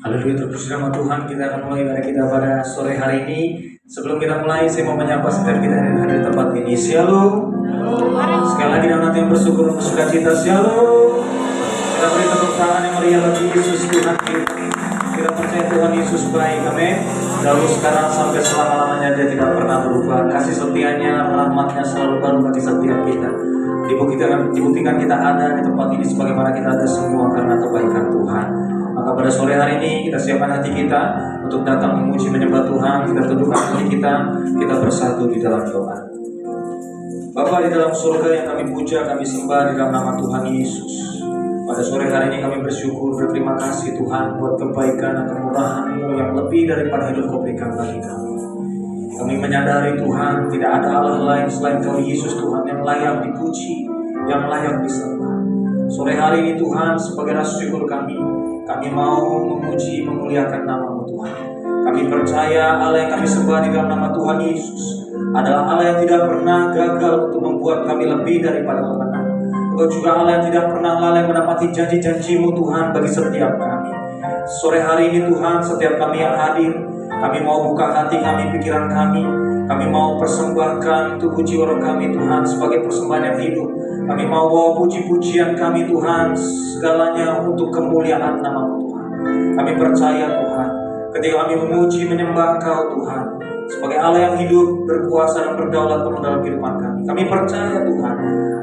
Haleluya, terpuji nama Tuhan. Kita akan mulai ibadah kita pada sore hari ini. Sebelum kita mulai, saya mau menyapa saudara kita yang hadir di tempat ini. Shalom. Sekali lagi dalam hati yang bersyukur dan sukacita. Shalom. Kita beri tepuk tangan yang meriah bagi Yesus Tuhan kita. Kita percaya Tuhan Yesus baik. Amin. Dahulu, sekarang, sampai selama-lamanya Dia tidak pernah berubah. Kasih setianya, rahmatnya selalu baru bagi setiap kita. Dibuktikan kita ada di tempat ini sebagaimana kita ada semua karena kebaikan Tuhan. Maka pada sore hari ini kita siapkan hati kita untuk datang memuji menyembah Tuhan. Kita tundukkan hati kita bersatu di dalam doa. Bapa di dalam surga yang kami puja, kami sembah di dalam nama Tuhan Yesus. Pada sore hari ini kami bersyukur, berterima kasih Tuhan buat kebaikan dan kemurahan-Mu yang lebih daripada hidup Kau berikan bagi kami. Kami menyadari Tuhan tidak ada Allah lain selain Kau Yesus Tuhan yang layak dipuji, yang layak disembah. Sore hari ini Tuhan sebagai rasa syukur kami mau memuji, memuliakan nama-Mu Tuhan. Kami percaya Allah yang kami sembah di dalam nama Tuhan Yesus adalah Allah yang tidak pernah gagal untuk membuat kami lebih daripada pemenang. Engkau juga Allah yang tidak pernah lalai menepati janji-janji-Mu Tuhan bagi setiap kami. Sore hari ini Tuhan, setiap kami yang hadir, kami mau buka hati kami, pikiran kami. Kami mau persembahkan tubuh jiwa kami Tuhan sebagai persembahan yang hidup. Kami mau bawa puji-pujian kami Tuhan, segalanya untuk kemuliaan nama-Mu Tuhan. Kami percaya Tuhan, ketika kami memuji menyembah Kau Tuhan sebagai Allah yang hidup, berkuasa dan berdaulat penuh dalam kehidupan kami. Kami percaya Tuhan,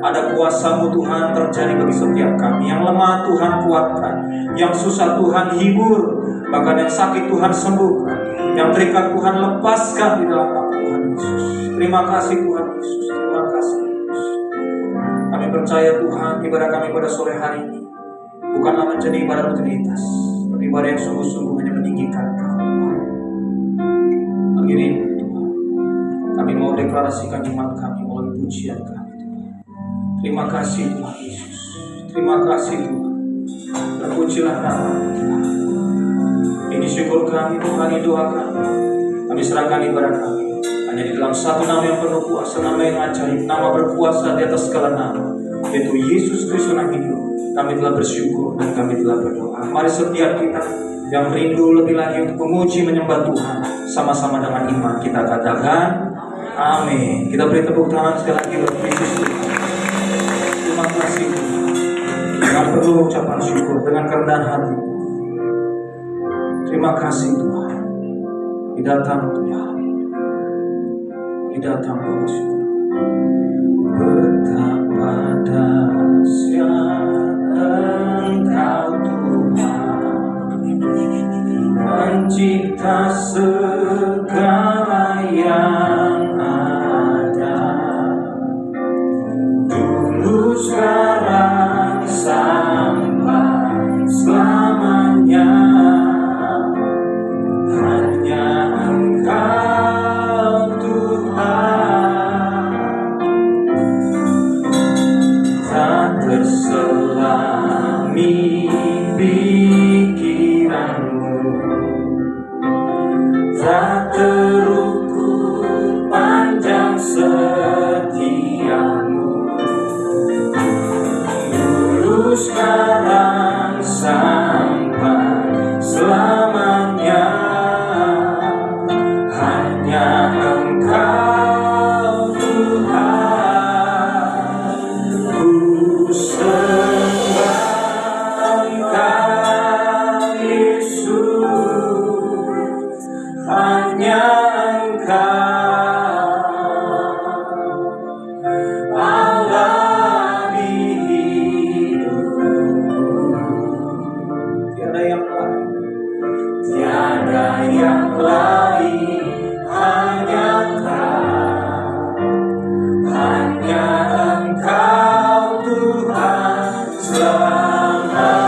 ada kuasa-Mu Tuhan terjadi bagi setiap kami. Yang lemah Tuhan kuatkan, yang susah Tuhan hibur, bahkan yang sakit Tuhan sembuhkan, yang terikat Tuhan lepaskan di dalam nama Tuhan Yesus. Terima kasih Tuhan Yesus, terima kasih Yesus. Kami percaya Tuhan, ibadah kami pada sore hari ini bukanlah menjadi ibadah rutinitas, tapi ibadah yang sungguh-sungguh hanya meninggikan Kau. Pagi ini Tuhan, kami mau deklarasikan iman kami melalui pujian kami Tuhan. Terima kasih Tuhan Yesus, terima kasih Tuhan. Terpujilah nama Tuhan. Ini syukur kami Tuhan, ini doa kami. Kami serahkan ibadah kami hanya di dalam satu nama yang penuh kuasa, nama yang ajaib, nama berkuasa di atas segala nama, yaitu Yesus Kristus yang hidup. Kami telah bersyukur dan kami telah berdoa. Mari setiap kita yang rindu lebih lagi untuk memuji menyembah Tuhan, sama-sama dengan iman kita katakan amin. Kita beri tepuk tangan sekali lagi untuk Yesus Tuhan. Terima kasih Tuhan. Dengan penuh ucapan syukur, dengan kerendahan hati, terima kasih Tuhan. Datang Tuhan, datang Bapak syukur. Betapa dahsyat Engkau Tuhan, mencipta segala yang ada, dulu sekarang sampai selamanya. Hanya Engkau Tuhan, tak terselami pikiran-Mu, tak terukur panjang setia-Mu, dulu sekarang sampai selamanya. Engkau Tuhan, ku sembah Engkau Yesus, hanya Engkau Allah di hidupku. Tiada yang lain, tiada yang lain. Hanya Engkau Tuhan, selamanya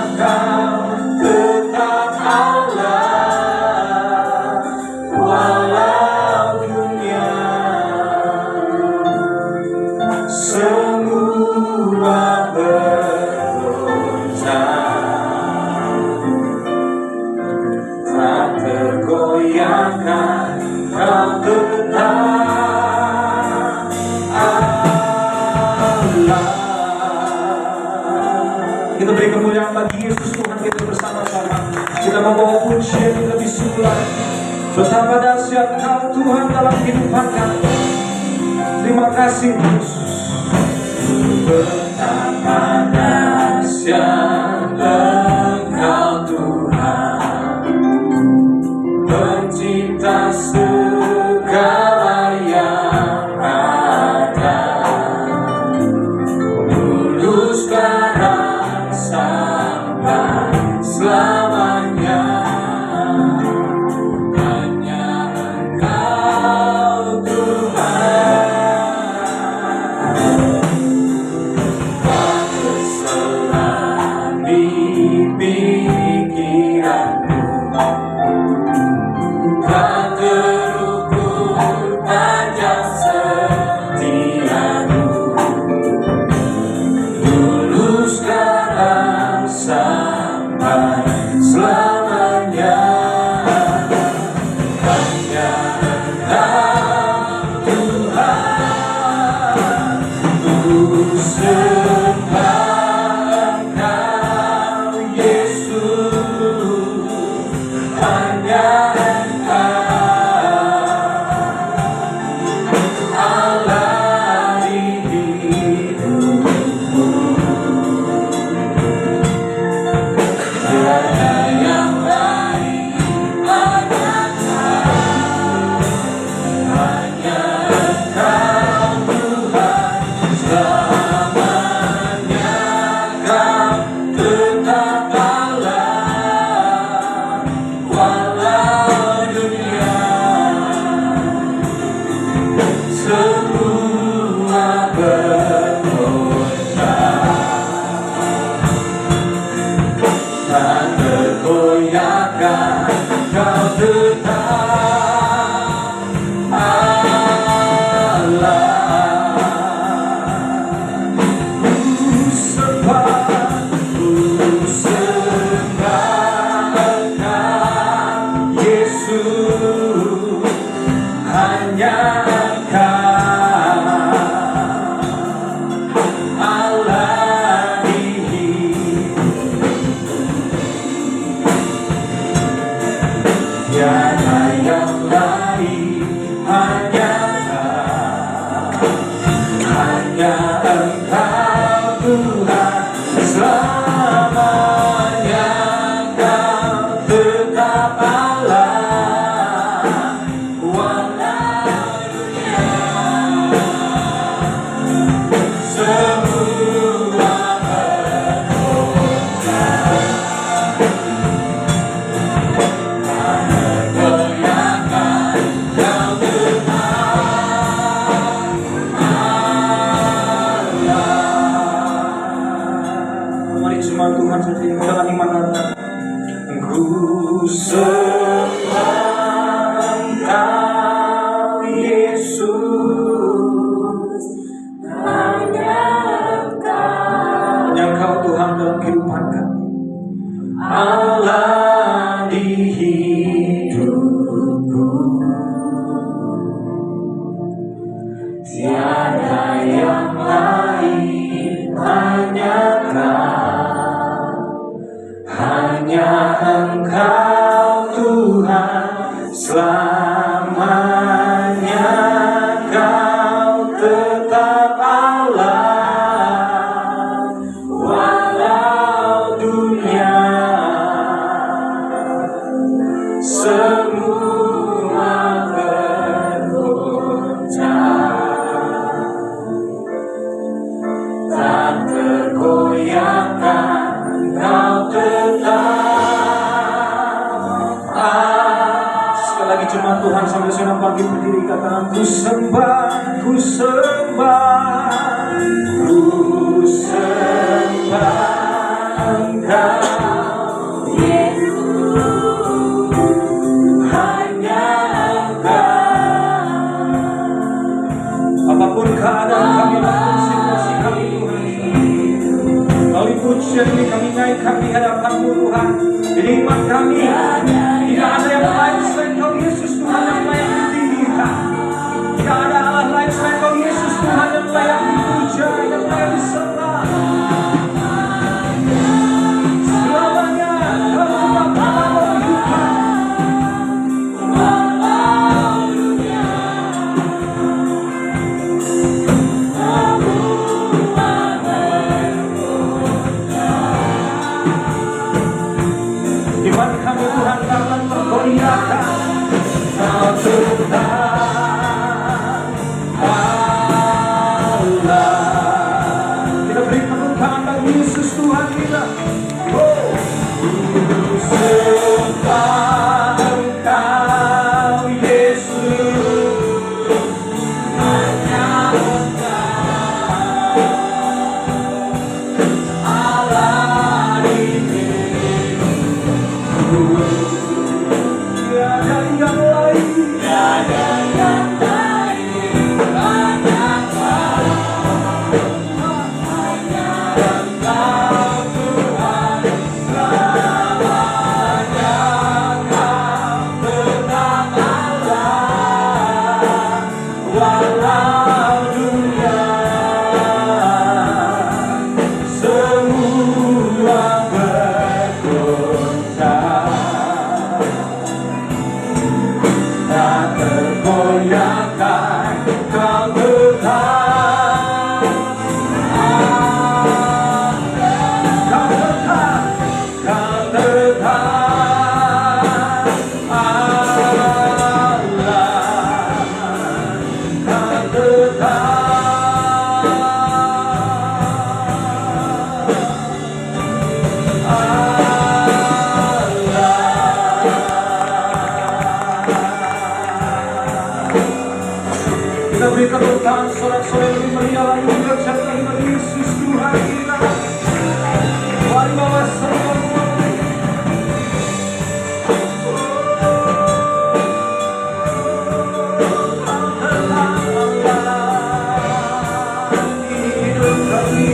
Engkau tetap Allah, walau dunia semua bergoncang. Tak Kita beri kemuliaan bagi Yesus Tuhan kita bersama-sama. Kita membawa pujian yang lebih sungguh. Betapa dahsyat Kau Tuhan dalam kehidupan kami. Terima kasih Yesus. Betapa dahsyat Engkau Tuhan, pencipta segala yang ada, dulu sekarang sampai selamanya. Hanya Engkau Tuhan, berselam di pikiranmu, tak terukur panjang setiamu, dulu sekarang sampai selamanya. Hanya Engkau Tuhan, ku sembah Engkau Yesus. Hanya Allah di hidupku, tiada yang lain, hanya Engkau Tuhan, selamanya Kau tetap Allah, walau dunia semua bergoncang, tak tergoyahkan Kau tetap Allah. Ku sembah Engkau Yesus. Hanya Engkau Allah di hidupku, tiada yang lain, hanya Engkau Tuhan, selamanya Kau tetap Allah, walau dunia semua bergoncang, goyahkan Kau tetap Allah. Mari semua Tuhan sendiri dalam iman kita. Ku sembah Engkau Yesus. Hanya Engkau Tuhan dalam kehidupan kami, Allah di hidupku, tiada yang lain, hanya Engkau Tuhan, selamanya Kau tetap Allah, walau dunia semua bergoncang, tak tergoyahkan Kau tetap. Sekali lagi jemaat Tuhan sambil saya pagi berdiri katakan ku sembah Engkau Yesus. Hanya Engkau, apapun keadaan kami, apapun situasi kami Tuhan, melalui pujian ini kami naikkan di hadapan-Mu Tuhan. Jadi iman kami tidak ada yang lain selain Kau Yesus Tuhan yang layak ditinggikan. Tidak ada Allah lain selain Kau Yesus Tuhan yang layak dipuja, yang layak disembah. Tiada yang lain, tiada yang lain, hanya Kau, hanya Engkau Tuhan selamanya. Kau tetap Allah, walau dunia semua bergoncang, tak tergoyahkan Kau tetap, Kau tetap, Kau tetap Allah, Kau tetap Kita beri tepuk tangan sorak-sorai lebih meriah lagi mengucapkan bagi Yesus Tuhan kita. Mari bawa semua hidup kami.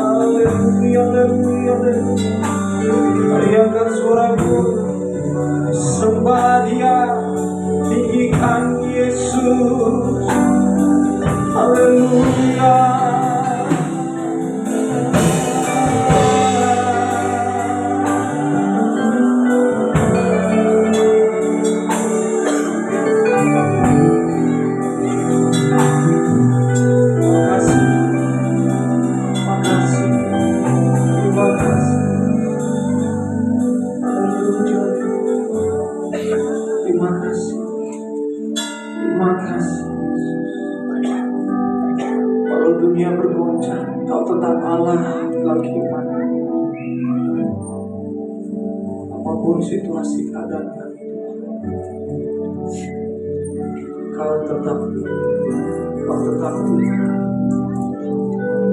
Haleluya, haleluya, mari angkat suaramu, sembah Dia, tinggikan Yesus. Haleluya. Terima kasih. Walau dunia bergoncang, Kau tetap Allah dalam kehidupan. Apapun situasi keadaan kami, Kau tetap Tuhan.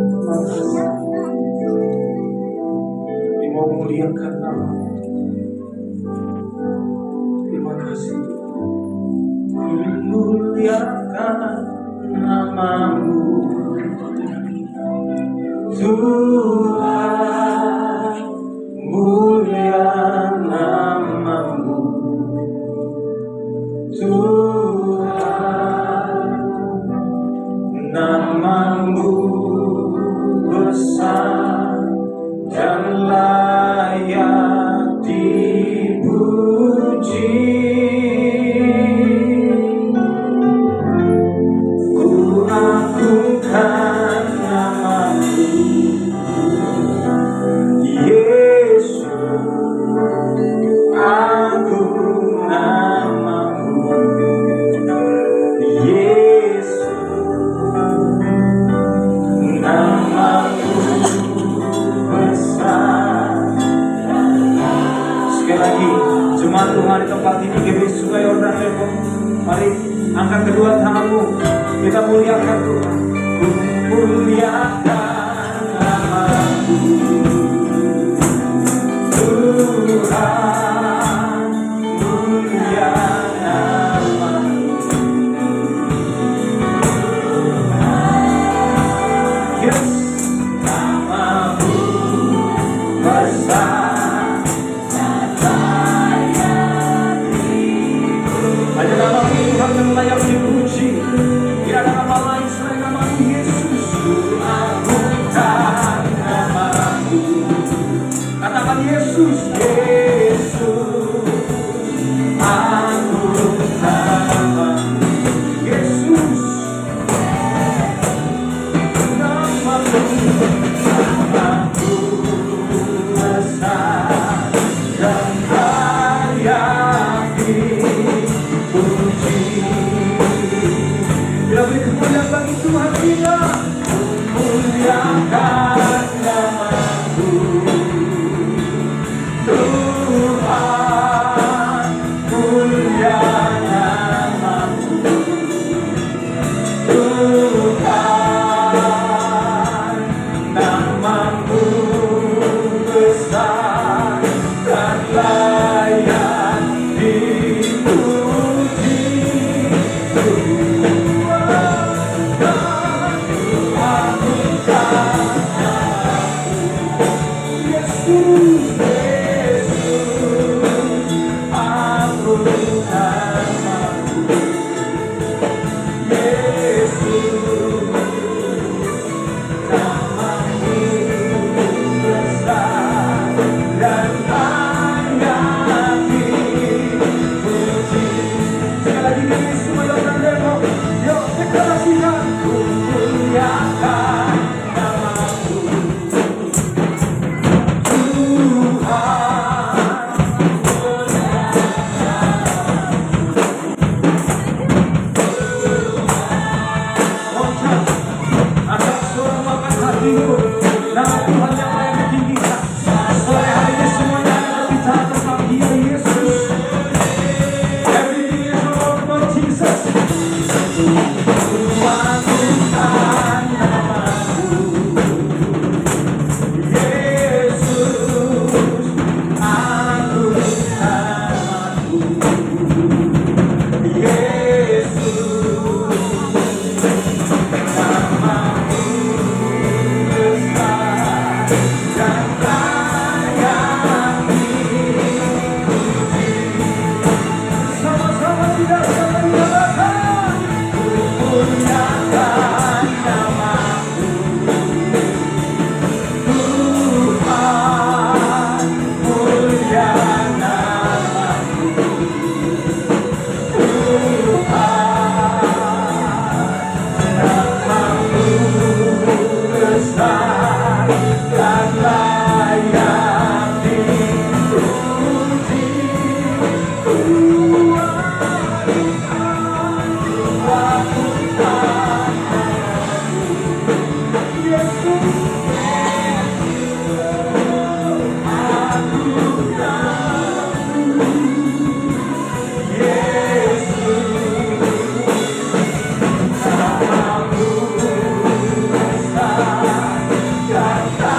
Terima kasih. muliakan nama. Terima kasih. Muliakan namamu Tuhan, mulia namamu Tuhan, namamu besar dan layak dipuji. Ku agungkan namamu Yesus, agung namamu Yesus, namamu besar. Sekali lagi, jemaat Tuhan di tempat ini di Sungai Yordan Depok, mari angkat kedua tanganmu, kita muliakan Tuhan. Ku muliakan namamu Tuhan, mulia namamu. Yes, namamu besar. Hanya nama Tuhan yang layak dipuji. Tidak ada nama lain selain nama Yesus. Ku agungkan namamu. Katakan Yesus, Yesus, agungkan namamu. Yesus, namamu, namamu besar dan layak dipuji. Bila beri kemuliaan bagi Tuhan kita, muliakan namamu Tuhan, mulia namamu Tuhan, namamu besar dan layak dipuji. Kata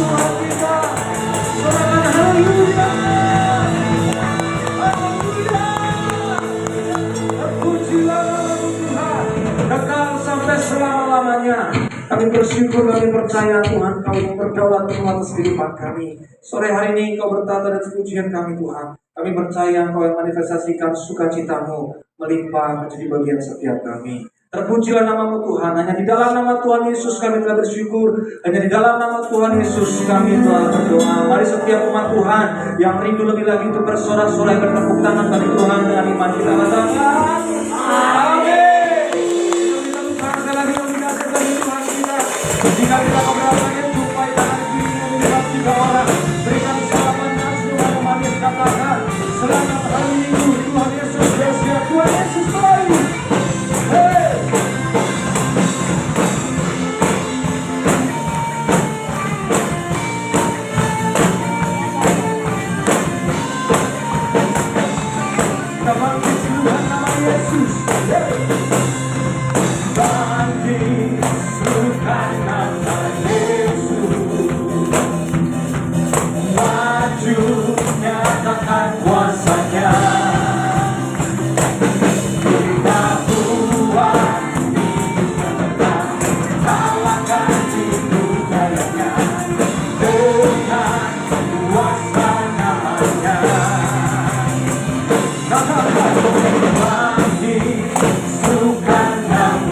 Tuhan kita. Sorakan haleluya. Haleluya. Terpujilah nama Tuhan, kekal sampai selama-lamanya. Kami bersyukur, kami percaya Tuhan Kau yang berdaulat atas kehidupan kami. Sore hari ini Kau bertata dan pujian kami Tuhan. Kami percaya Kau yang manifestasikan sukacitamu melimpah menjadi bagian setiap kami. Terpujilah namamu Tuhan. Hanya di dalam nama Tuhan Yesus kami telah bersyukur. Hanya di dalam nama Tuhan Yesus kami telah berdoa. Mari setiap umat Tuhan yang rindu lebih lagi untuk bersorak-sorai bertepuk tangan bagi Tuhan dengan iman kita katakan amin. Jika kita keberadaannya jumpai tangan kiri melihat 3 orang, berikan salaman nasib yang manis, katakan selamat hari Minggu Tuhan Yesus bersiap, Tuhan Yesus baik. Hey. Kita bangkit Tuhan nama Yesus. Hey. Bangkit Tuhan nama Yesus, maju nyatakan kuasanya. Kita buat hidup kalahkan itu dayanya dengan kuasa namanya. Katakan bangkit Tuhan nama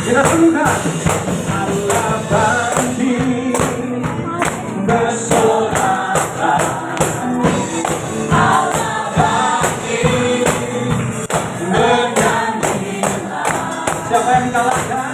Kita sungguhkan Allah bangkit bersorak-sorai, Allah bangkit menyanyikan. Siapa yang dikalahkan?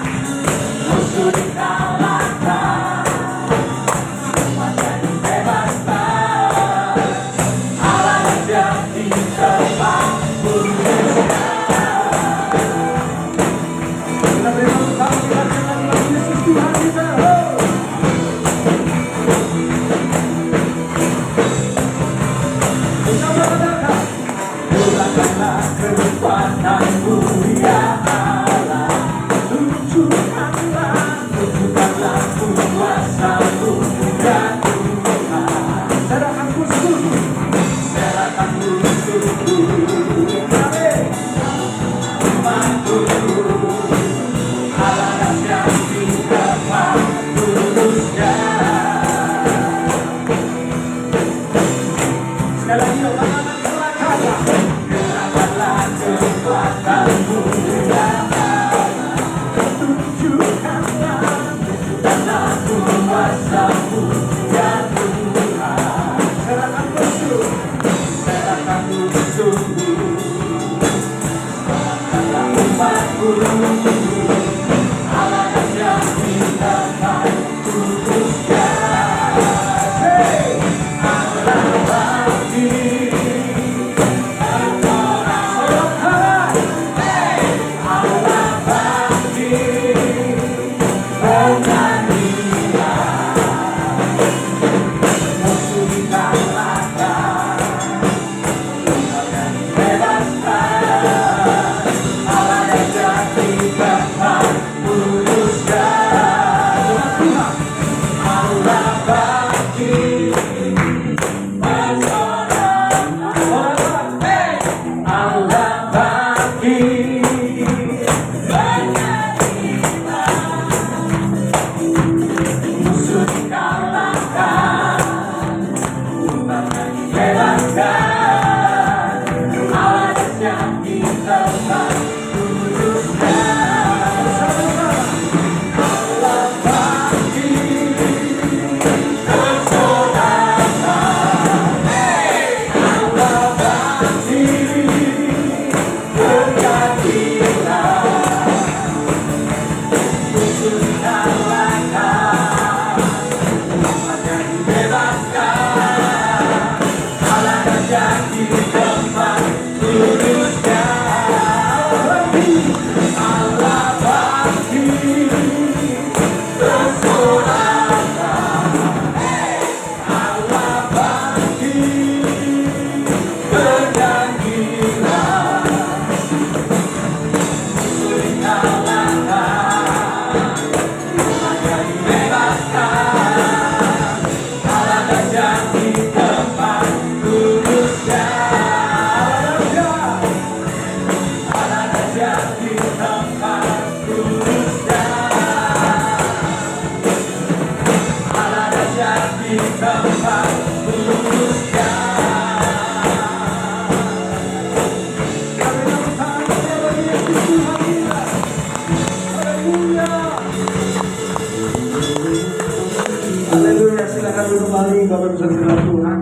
Haleluya, silakan duduk kembali Bapak Ibu Saudara Tuhan.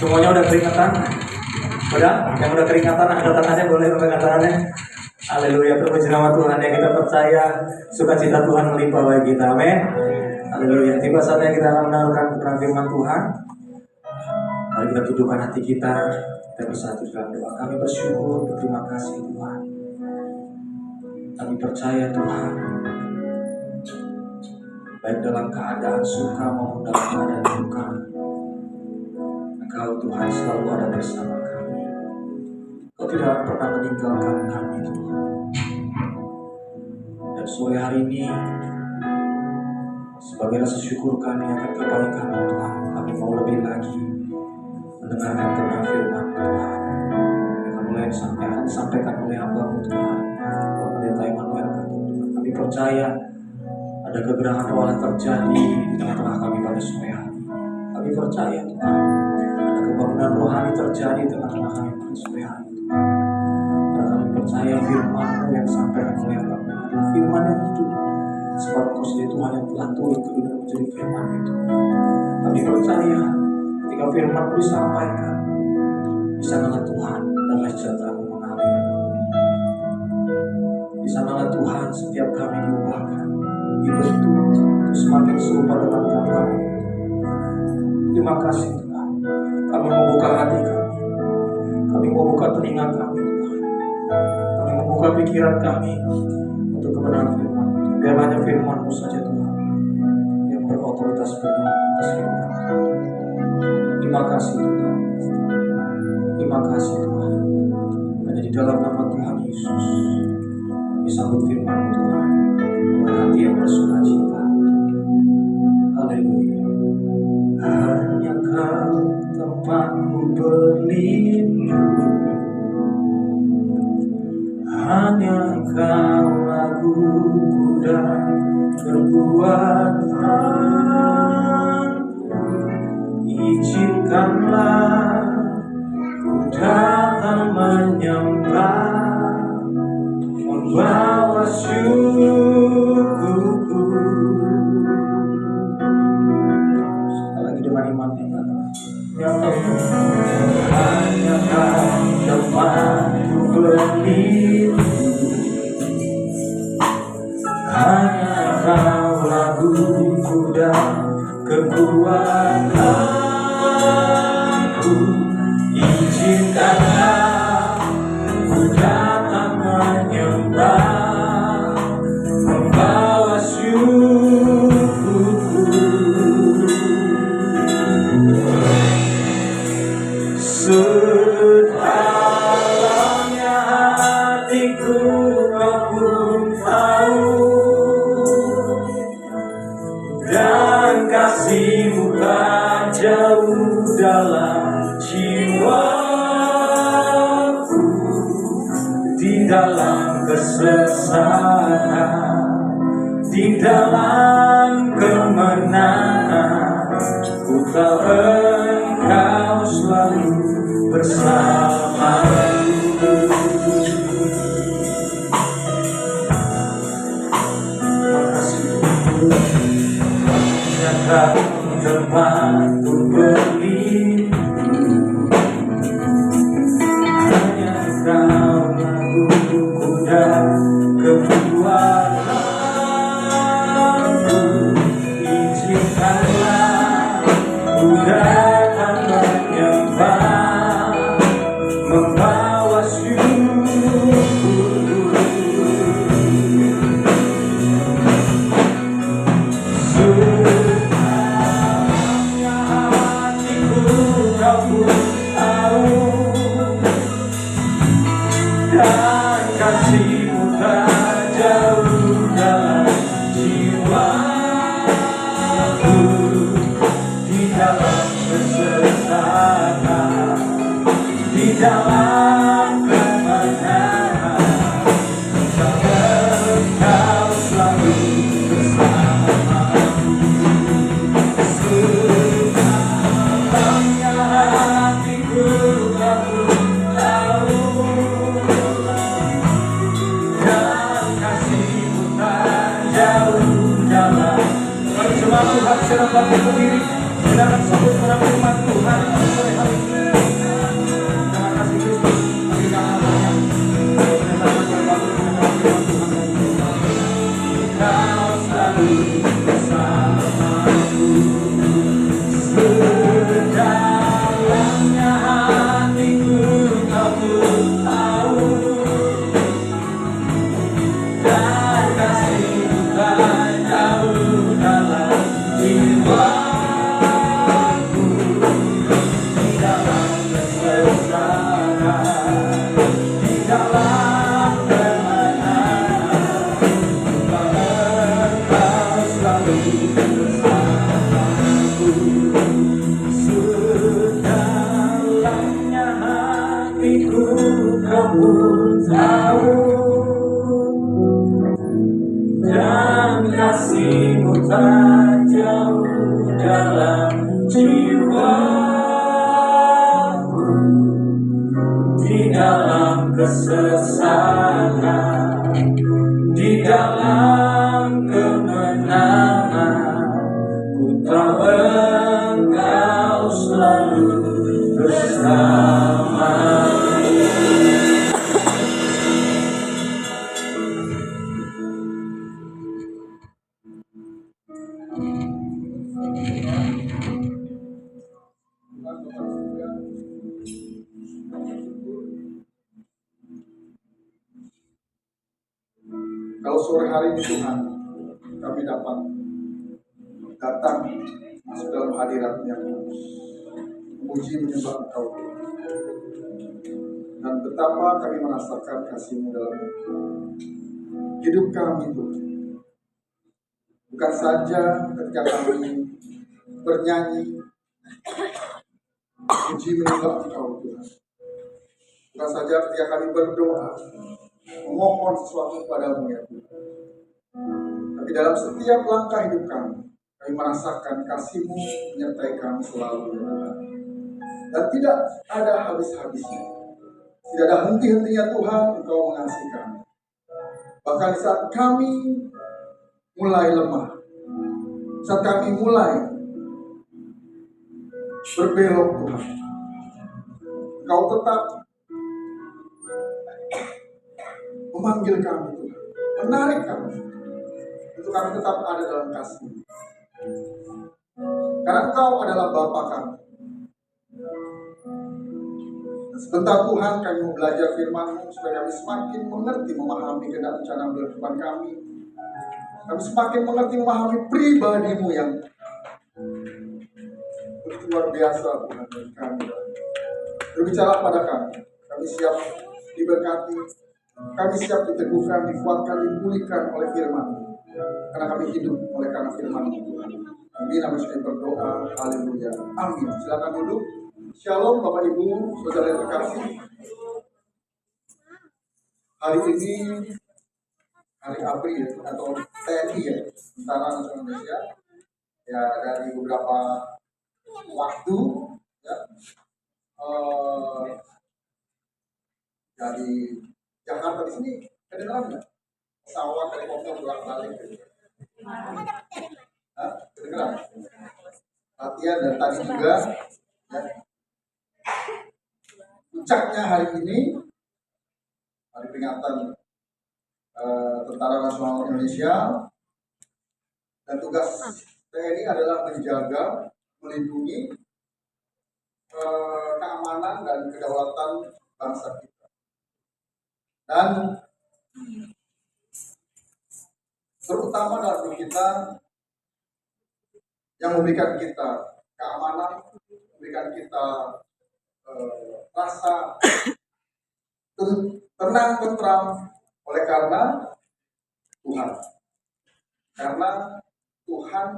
Semuanya udah keringatan? Udah? Yang udah keringatan angkat tangannya, boleh angkat tangannya. Haleluya, terpuji nama Tuhan yang kita percaya sukacita Tuhan melimpah bagi kita. Amin. Haleluya. Tiba saatnya kita akan mendengarkan keterangan firman Tuhan. Mari kita dudukkan hati kita bersatu dalam doa. Kami bersyukur, berterima kasih Tuhan. Kami percaya Tuhan, baik dalam keadaan suka maupun dalam keadaan duka, Engkau Tuhan selalu ada bersama kami. Kau tidak pernah meninggalkan kami Tuhan. Dan sore hari ini, sebagai rasa syukur kami akan kebaikan Tuhan, kami mau lebih lagi mendengarkan kebenaran firman Tuhan yang akan disampaikan oleh hamba-Mu Tuhan, Bapak Pendeta Immanuel Tuhan. Kami percaya ada kegerahan roh yang terjadi di tengah-tengah kami pada sore hari. Kami percaya Tuhan, ada kebangunan rohani terjadi di tengah-tengah kami pada sore hari Tuhan. Karena kami percaya firman-Mu yang disampaikan oleh hamba-Mu adalah firman yang hidup, sebab Engkau sendiri Tuhan yang telah turun ke dunia menjadi firman itu. Kami percaya ketika firman-Mu disampaikan, di sanalah Tuhan damai sejahtera-Mu mengalir. Di sanalah Tuhan Tuhan, setiap kami diubahkan, dibentuk untuk semakin serupa dengan gambar. Terima kasih Tuhan. Kami membuka hati kami membuka telinga kami Tuhan. Kami membuka pikiran kami untuk kebenaran firman. Biar hanya firman-Mu saja Tuhan yang berotoritas penuh atas kehidupan kami. Terima kasih Tuhan. Terima kasih Tuhan. Hanya di dalam nama Tuhan Yesus disambut firman Tuhan dengan hati yang bersukacita. Haleluya. Hanya Kau tempatku berlindung, hanya Kau laguku dan kekuatanku. Izinkanlah ku datang menyembah, membawa syukurku. Sekali lagi dengan iman yang hanya Kau tempatku berlindung, hanya Kau laguku dan kekuatanku. Izinkanlah ku datang menyembah, membawa syukurku. Sedalamnya hatiku Kau pun tahu, dan kasih-Mu tak jauh dalam jiwaku. Di dalam kesesakan, di dalam kemenangan, ku tahu Engkau selalu bersamaku. Kau tempatku berlindung, hanya Kau laguku dan kekuatanku. Izinkanlah ku datang menyembah, membawa syukurku. Dan kasih-Mu tak jauh dalam jiwaku. Di dalam kesesakan, di dalam kemenangan, Kau selalu bersamaku. Sedalamnya hatiku Kau tahu, dan kasih-Mu tak jauh dalam. Mari jemaat Tuhan secara bangkit berdiri, kita akan sambut menang firman Tuhan sore hari ini. Terima kasih Kristus, kami dalamnya Kau selalu bersamaku. Sedalamnya hatiku Kau pun tahu, dan kasih-Mu tak jauh dalam jiwaku. Di dalam kesesakan, di dalam kemenangan, Kau selalu bersamaku. Sedalamnya hatiku Kau pun tahu, dan kasih-Mu tak jauh dalam jiwaku. Di dalam kesesakan, di dalam kemenangan, ku tahu Engkau selalu bersamaku. hari ini Tuhan, kami dapat datang masuk dalam hadirat-Nya, memuji menyembah Engkau, dan betapa kami merasakan kasih-Mu dalam hidup kami Tuhan. Bukan saja ketika kami bernyanyi, puji menyembah Engkau Tuhan. Bukan saja ketika kami berdoa, memohon sesuatu kepadamu ya Tuhan. Tapi dalam setiap langkah hidup kami merasakan kasih-Mu menyertai kami selalu ya Tuhan. Dan tidak ada habis-habisnya. Tidak ada henti-hentinya Tuhan Engkau mengasihi kami. Bahkan saat kami mulai lemah, saat kami mulai berbelok Tuhan, Engkau tetap memanggil kami Tuhan, menarik kami, untuk kami tetap ada dalam kasih. Karena Engkau adalah Bapa kami. Sebentar Tuhan kami mau belajar firman-Mu supaya kami semakin mengerti, memahami kehendak rencana kehidupan kami. Kami semakin mengerti, memahami pribadi-Mu yang luar biasa Tuhan bagi kami. Berbicara pada kami. Kami siap diberkati, kami siap diteguhkan, dikuatkan, dipulihkan oleh firman-Mu. Karena kami hidup oleh karena firman-Mu Tuhan. Kami nama Yesus berdoa, haleluya, amin. Silakan duduk. Shalom Bapak Ibu, saudara yang terkasih. Hari ini hari ABRI ya, atau TNI ya, Tentara Nasional Indonesia. Ya, dari beberapa waktu ya, dari Jakarta di sini kedengeran nggak? Pesawat helikopter bolak-balik. Kedengeran? Latihan dan tadi juga ya. Puncaknya hari ini, hari peringatan Tentara Nasional Indonesia, dan tugas TNI adalah menjaga, melindungi keamanan dan kedaulatan bangsa kita. Dan terutama dalam hidup kita yang memberikan kita keamanan, memberikan kita rasa tenang, tentram oleh karena Tuhan. Karena Tuhan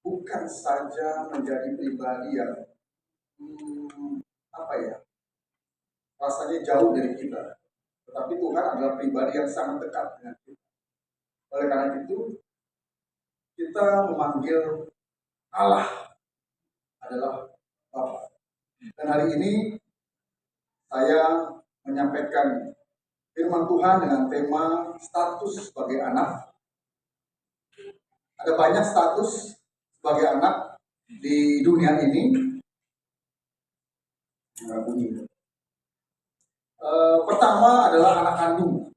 bukan saja menjadi pribadi yang rasanya jauh dari kita, tetapi Tuhan adalah pribadi yang sangat dekat dengan kita. Oleh karena itu, kita memanggil Allah adalah Bapa. Dan hari ini saya menyampaikan firman Tuhan dengan tema status sebagai anak. Ada banyak status sebagai anak di dunia ini. Pertama adalah anak kandung.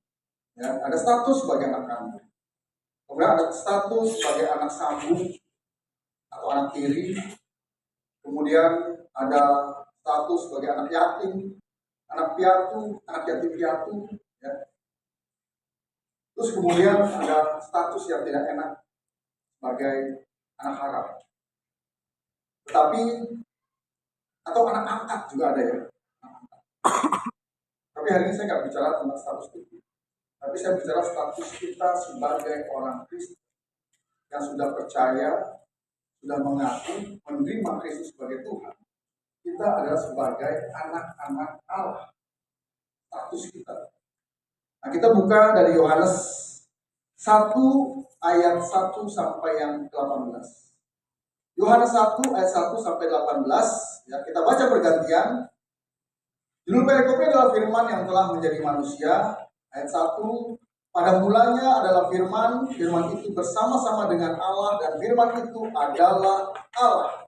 Ya, ada status sebagai anak kandung. Kemudian ada status sebagai anak sambung atau anak tiri. Kemudian ada status sebagai anak yatim, anak piatu, anak yatim piatu. Ya. Terus kemudian ada status yang tidak enak sebagai anak haram. Tetapi atau anak angkat juga ada ya. Tapi hari ini saya nggak bicara tentang status itu. Tapi saya bicara status kita sebagai orang Kristen yang sudah percaya, sudah mengaku, menerima Kristus sebagai Tuhan. Kita adalah sebagai anak-anak Allah. Status kita. Nah, kita buka dari Yohanes 1 ayat 1 sampai yang 18. Yohanes 1 ayat 1 sampai 18. Ya, kita baca bergantian. Judul perikopnya adalah firman yang telah menjadi manusia. Ayat 1. Pada mulanya adalah firman, firman itu bersama-sama dengan Allah, dan firman itu adalah Allah.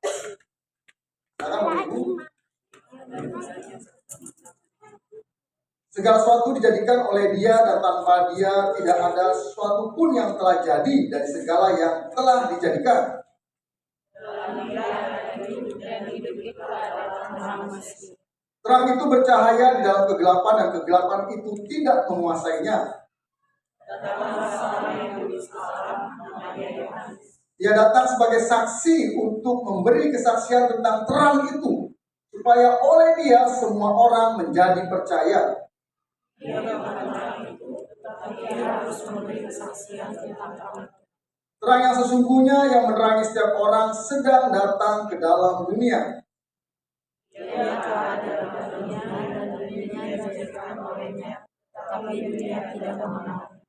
Segala sesuatu dijadikan oleh Dia, dan tanpa Dia tidak ada sesuatu pun yang telah jadi dari segala yang telah dijadikan. Terang itu bercahaya di dalam kegelapan, dan kegelapan itu tidak menguasainya. Dia datang sebagai saksi untuk memberi kesaksian tentang terang itu, supaya oleh dia semua orang menjadi percaya. Terang yang sesungguhnya yang menerangi setiap orang sedang datang ke dalam dunia.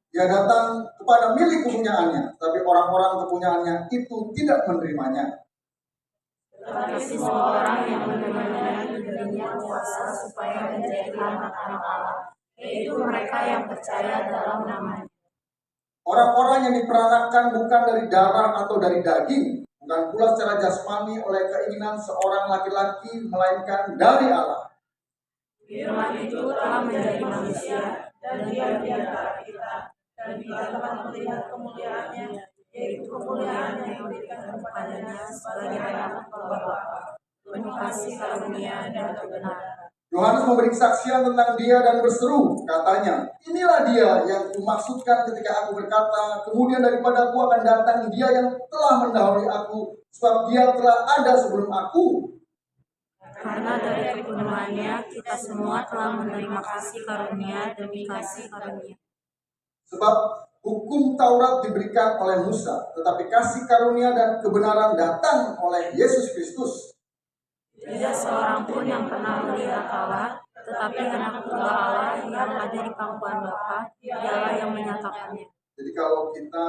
Dia datang kepada milik kepunyaannya, tapi orang-orang kepunyaannya itu tidak menerimanya. Tetapi semua orang yang menerimanya diberinya kuasa supaya menjadi anak-anak Allah, yaitu mereka yang percaya dalam namanya. Orang-orang yang diperanakan bukan dari darah atau dari daging, bukan pula secara jasmani oleh keinginan seorang laki-laki, melainkan dari Allah. Firman itu telah menjadi manusia dan dia di antara kita, dan kita telah melihat kemuliaannya, yaitu kemuliaan yang diberikan kepadanya sebagai anak Bapa, penuh kasih karunia dan kebenaran. Yohanes memberi kesaksian tentang dia dan berseru, katanya, inilah dia yang kumaksudkan ketika aku berkata, kemudian daripada aku akan datang dia yang telah mendahului aku, sebab dia telah ada sebelum aku. Karena dari kepenuhannya kita semua telah menerima kasih karunia demi kasih karunia. Sebab hukum Taurat diberikan oleh Musa, tetapi kasih karunia dan kebenaran datang oleh Yesus Kristus. Tidak seorang pun yang pernah melihat Allah, tetapi anak tunggal Allah yang ada di pangkuan Bapa, dialah yang menyatakannya. Jadi kalau kita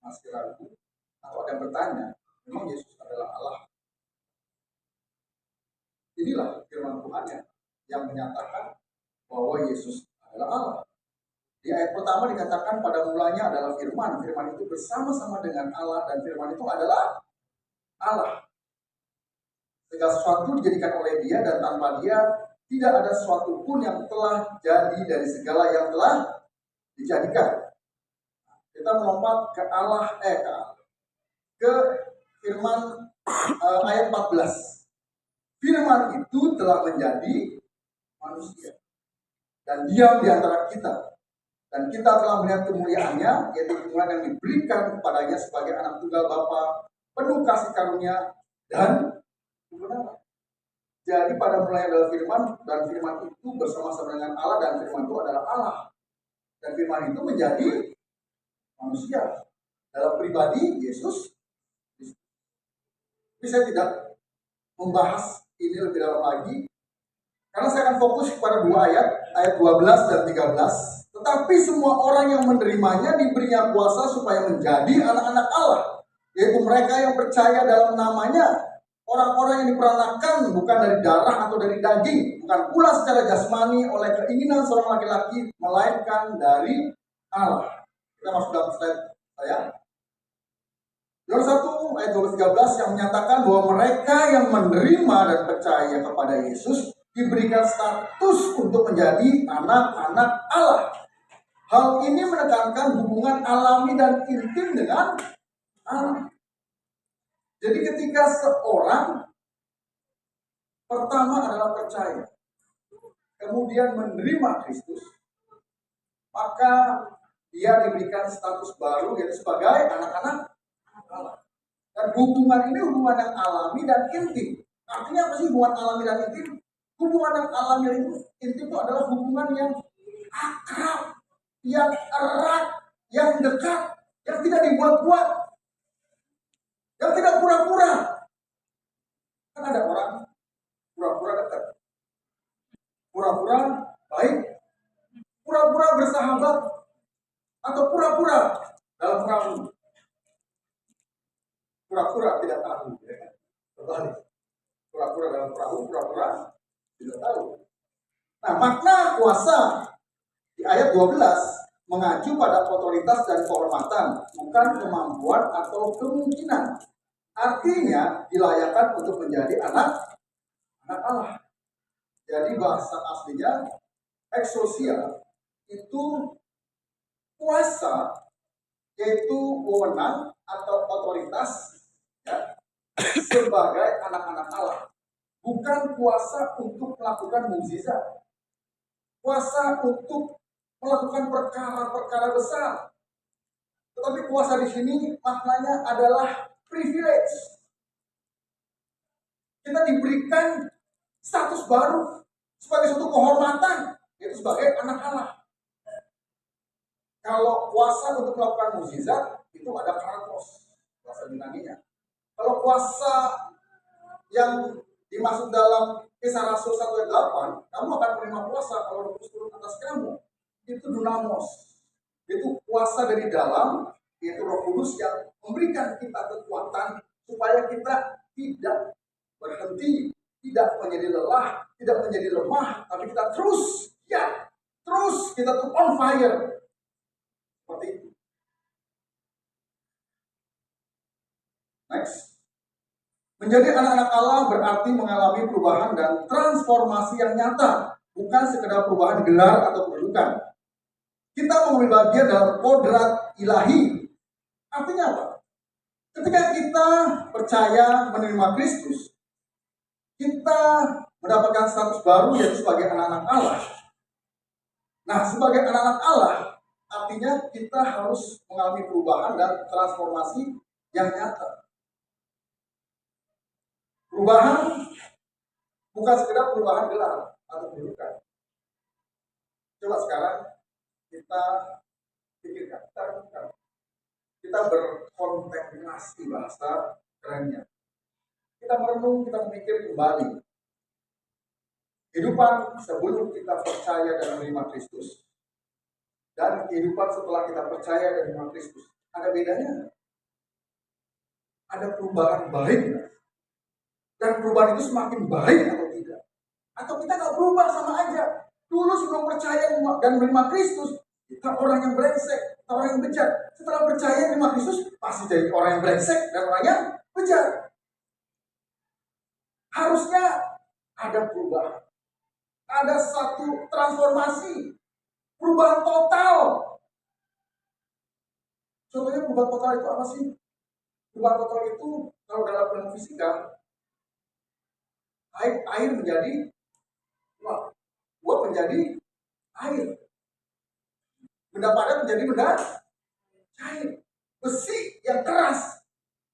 masih ragu atau ada yang bertanya, memang Yesus adalah Allah? Inilah firman Tuhan yang menyatakan bahwa Yesus adalah Allah. Di ayat pertama dikatakan pada mulanya adalah firman. Firman itu bersama-sama dengan Allah dan firman itu adalah Allah. Segala sesuatu dijadikan oleh dia dan tanpa dia tidak ada sesuatu pun yang telah jadi dari segala yang telah dijadikan. Kita melompat ke Allah, ke firman ayat 14. Firman itu telah menjadi manusia dan diam di antara kita. Dan kita telah melihat kemuliaannya, yaitu kemuliaan yang diberikan kepadanya sebagai anak tunggal Bapa, penuh kasih karunia dan kebenaran. Jadi pada mulanya adalah firman, dan firman itu bersama-sama dengan Allah, dan firman itu adalah Allah. Dan firman itu menjadi manusia dalam pribadi Yesus. Tapi saya tidak membahas ini lebih dalam lagi, karena saya akan fokus kepada dua ayat 12 dan 13. Tetapi semua orang yang menerimanya diberinya kuasa supaya menjadi anak-anak Allah, yaitu mereka yang percaya dalam namanya. Orang-orang yang diperanakan bukan dari darah atau dari daging, bukan pula secara jasmani oleh keinginan seorang laki-laki, melainkan dari Allah. Kita masuk dalam slide saya. Yohanes 1 ayat 12-13 yang menyatakan bahwa mereka yang menerima dan percaya kepada Yesus diberikan status untuk menjadi anak-anak Allah. Hal ini menekankan hubungan alami dan intim dengan Allah. Jadi ketika seorang pertama adalah percaya, kemudian menerima Kristus, maka dia diberikan status baru yaitu sebagai anak-anak Allah. Dan hubungan ini hubungan yang alami dan intim. Artinya apa sih hubungan alami dan intim? Hubungan yang alami dan intim itu adalah hubungan yang akrab, yang erat, yang dekat, yang tidak dibuat-buat, yang tidak pura-pura. Kan ada orang pura-pura dekat, pura-pura baik, pura-pura bersahabat, atau pura-pura dalam perahu, pura-pura tidak tahu. Terbalik, pura-pura dalam perahu, pura-pura tidak tahu. Nah, makna kuasa di ayat 12 mengacu pada otoritas dan kehormatan, bukan kemampuan atau kemungkinan. Artinya dilayakan untuk menjadi anak Allah. Jadi bahasa aslinya exousia itu kuasa, yaitu wewenang atau otoritas ya, sebagai anak-anak Allah. Bukan kuasa untuk melakukan mukjizat, kuasa untuk melakukan perkara-perkara besar. Tetapi kuasa di sini maknanya adalah privilege. Kita diberikan status baru sebagai suatu kehormatan, yaitu sebagai anak Allah. Kalau kuasa untuk melakukan mukjizat itu ada kratos, kuasa Yunani-nya. Kalau kuasa yang dimaksud dalam Kisah Rasul 1 ayat 8, kamu akan menerima kuasa kalau Roh Kudus turun atas kamu. Itu dunamos. Itu kuasa dari dalam, yaitu Roh Kudus yang memberikan kita kekuatan supaya kita tidak berhenti, tidak menjadi lelah, tidak menjadi lemah, tapi kita terus kita tuh on fire. Seperti itu. Next. Menjadi anak-anak Allah berarti mengalami perubahan dan transformasi yang nyata, bukan sekedar perubahan gelar atau kedudukan. Kita mengambil bagian dalam kodrat ilahi. Artinya apa? Ketika kita percaya menerima Kristus, kita mendapatkan status baru yaitu sebagai anak-anak Allah. Nah, sebagai anak-anak Allah, artinya kita harus mengalami perubahan dan transformasi yang nyata. Perubahan bukan sekedar perubahan gelar atau kedudukan. Coba sekarang kita pikirkan, kita berkontemplasi, bahasa kerennya. Kita merenung, kita memikir kembali kehidupan sebelum kita percaya dan menerima Kristus dan kehidupan setelah kita percaya dan menerima Kristus. Ada bedanya? Ada perubahan baik nggak? Dan perubahan itu semakin baik atau tidak? Atau kita nggak berubah sama aja? Dulu sebelum percaya dan menerima Kristus, kita orang yang brengsek, kita orang yang bejat. Setelah percaya dan menerima Kristus, pasti jadi orang yang brengsek dan orang yang bejat. Harusnya ada perubahan. Ada satu transformasi. Perubahan total. Contohnya perubahan total itu apa sih? Perubahan total itu, kalau dalam ilmu fisika, air menjadi uap menjadi air. Benda padat menjadi benda cair. Besi yang keras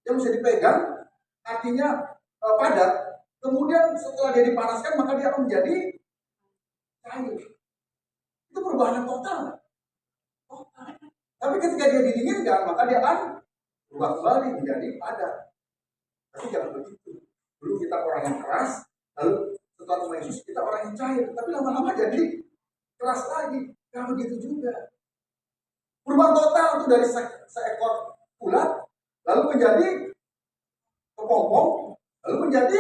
yang bisa dipegang artinya padat. Kemudian setelah dia dipanaskan maka dia akan menjadi cair. Itu perubahan yang total. Tapi ketika dia didinginkan maka dia akan berubah kembali menjadi padat. Tapi jangan begitu. Dulu kita orang yang keras, lalu setelah Tuhan Yesus kita orang yang cair, tapi lama-lama jadi keras lagi. Gak begitu juga. Perubahan total itu dari seekor ulat, lalu menjadi kepompong, lalu menjadi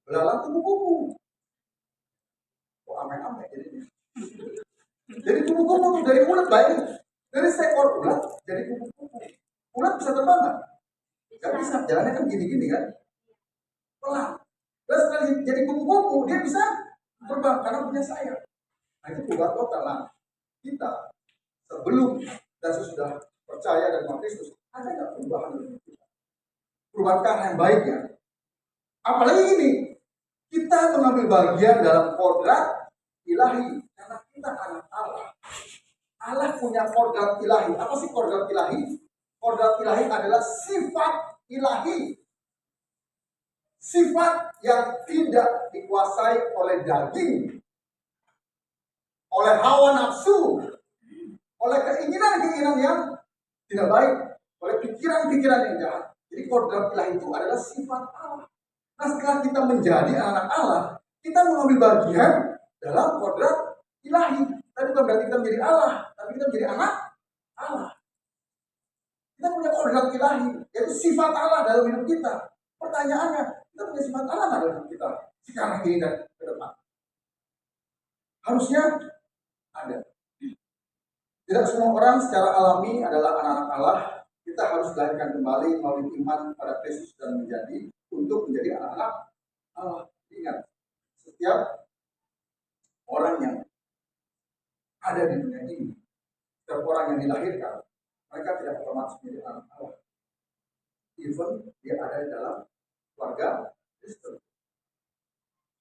belalang kupu-kupu. Kok amen-amen jadinya. Jadi kupu-kupu dari ulat baik, dari seekor ulat jadi kupu-kupu. Ulat bisa terbang nggak? Gak bisa, jalannya kan gini-gini kan. Pelan. Dan setelah jadi kupu-kupu, dia bisa terbang karena punya sayap. Nah itu perubahan total. Nah, kita sebelum dan sesudah percaya dan menerima Kristus, ada nggak perubahan dalam kita? Perubahan ke arah yang baik ya. Apalagi ini, kita mengambil bagian dalam kodrat ilahi karena kita anak Allah. Allah punya kodrat ilahi. Apa sih kodrat ilahi? Kodrat ilahi adalah sifat ilahi. Sifat yang tidak dikuasai oleh daging, oleh hawa nafsu, oleh keinginan-keinginan yang tidak baik, oleh pikiran-pikiran yang jahat. Jadi kodrat ilahi itu adalah sifat Allah. Nah setelah kita menjadi anak Allah, kita mengambil bagian dalam kodrat ilahi. Tapi bukan berarti kita menjadi Allah, tapi kita menjadi anak Allah. Kita punya kodrat ilahi, yaitu sifat Allah dalam hidup kita. Pertanyaannya, kita punya sifat Allah nggak dalam hidup kita sekarang ini dan ke depan? Harusnya ada. Tidak semua orang secara alami adalah anak-anak Allah. Kita harus dilahirkan kembali melalui iman pada Kristus dan menjadi untuk menjadi anak-anak Allah. Ingat, setiap orang yang ada di dunia ini, setiap orang yang dilahirkan, mereka tidak otomatis menjadi anak Allah. Even dia ada di dalam keluarga Kristen.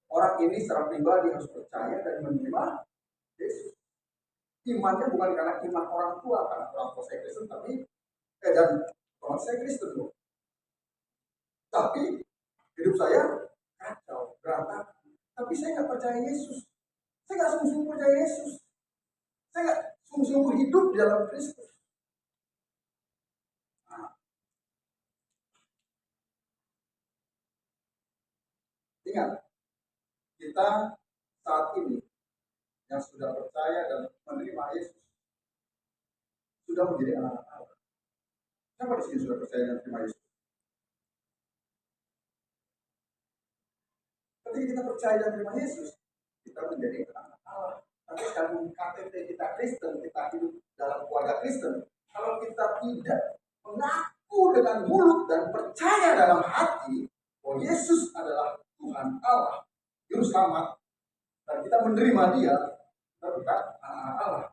Orang ini secara pribadi harus percaya dan menerima Yesus. imannya bukan karena iman orang tua, karena orang tua saya Kristen, tapi dan orang saya Kristen loh. Tapi hidup saya kacau, berantakan. Tapi saya nggak percaya Yesus. Saya nggak sungguh-sungguh percaya Yesus. Saya nggak sungguh-sungguh hidup di dalam Kristus. Nah, ingat, kita saat ini yang sudah percaya dan menerima Yesus sudah menjadi anak Allah. Siapa di sini sudah percaya dan menerima Yesus? Ketika kita percaya dan menerima Yesus, kita menjadi anak Allah. Tapi kalau KTP kita Kristen, kita hidup dalam keluarga Kristen, kalau kita tidak mengaku dengan mulut dan percaya dalam hati bahwa Yesus adalah Tuhan Allah, Juru Selamat, dan kita menerima Dia, kita bukan anak Allah.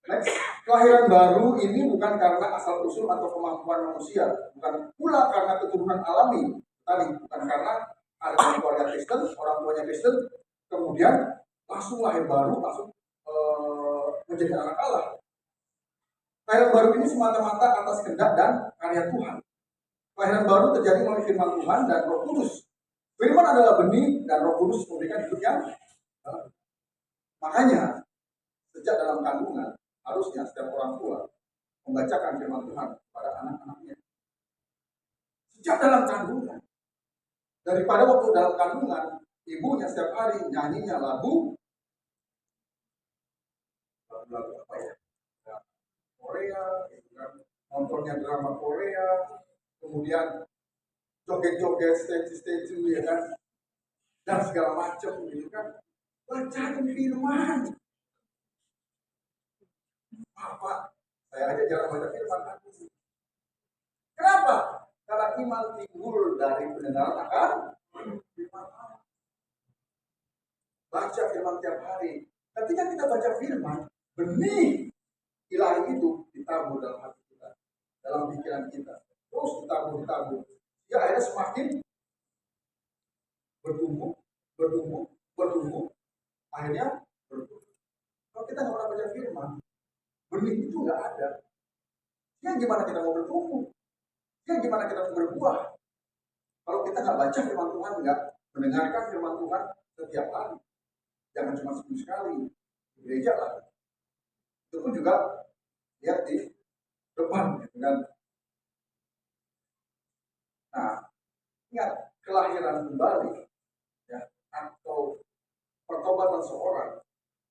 Next, kelahiran baru ini bukan karena asal usul atau kemampuan manusia, bukan pula karena keturunan alami, tadi bukan karena ada keluarga Kristen, orang tuanya Kristen, kemudian langsung lahir baru, langsung menjadi anak Allah. Kelahiran baru ini semata-mata atas kehendak dan karya Tuhan. Kelahiran baru terjadi melalui firman Tuhan dan Roh Kudus. Firman adalah benih dan Roh Kudus memberikan hidup yang baru. Makanya sejak dalam kandungan harusnya setiap orang tua membacakan firman Tuhan kepada anak-anaknya. Sejak dalam kandungan. Daripada waktu dalam kandungan, ibunya setiap hari nyanyinya lagu apa ya? Korea, nontonnya drama Korea, kemudian joget-joget stage ya kan, dan segala macam gitu kan. Bacain firman. Apa? Saya aja jarang baca firman kan. Kenapa? Karena iman timbul dari pendengaran akan firman Allah. Baca firman tiap hari. Ketika kita baca firman, benih ilahi itu ditabur dalam hati kita, dalam pikiran kita. Terus ditabur. Ya akhirnya semakin bertumbuh. Akhirnya bertumbuh. Kalau kita nggak pernah baca firman, benih itu nggak ada. Ya gimana kita mau bertumbuh? Ya gimana kita mau berbuah? Kalau kita nggak baca firman Tuhan, nggak mendengarkan firman Tuhan setiap hari, jangan cuma seminggu sekali di gereja lah. Itu pun juga lihat di depan, kan? Nah, ingat kelahiran kembali, ya, atau pertobatan seorang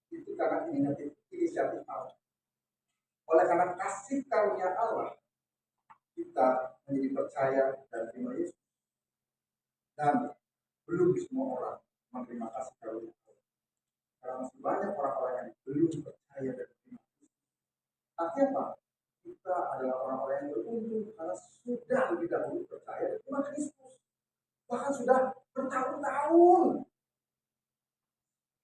itu karena inisiatif Allah. Oleh karena kasih karunia Allah, kita menjadi percaya dan terima Yesus. Dan belum semua orang menerima kasih karunia Allah. Karena masih banyak orang-orang yang belum percaya dan terima Yesus. Artinya apa? Kita adalah orang-orang yang beruntung karena sudah lebih dahulu percaya dan terima Kristus. Bahkan sudah bertahun-tahun.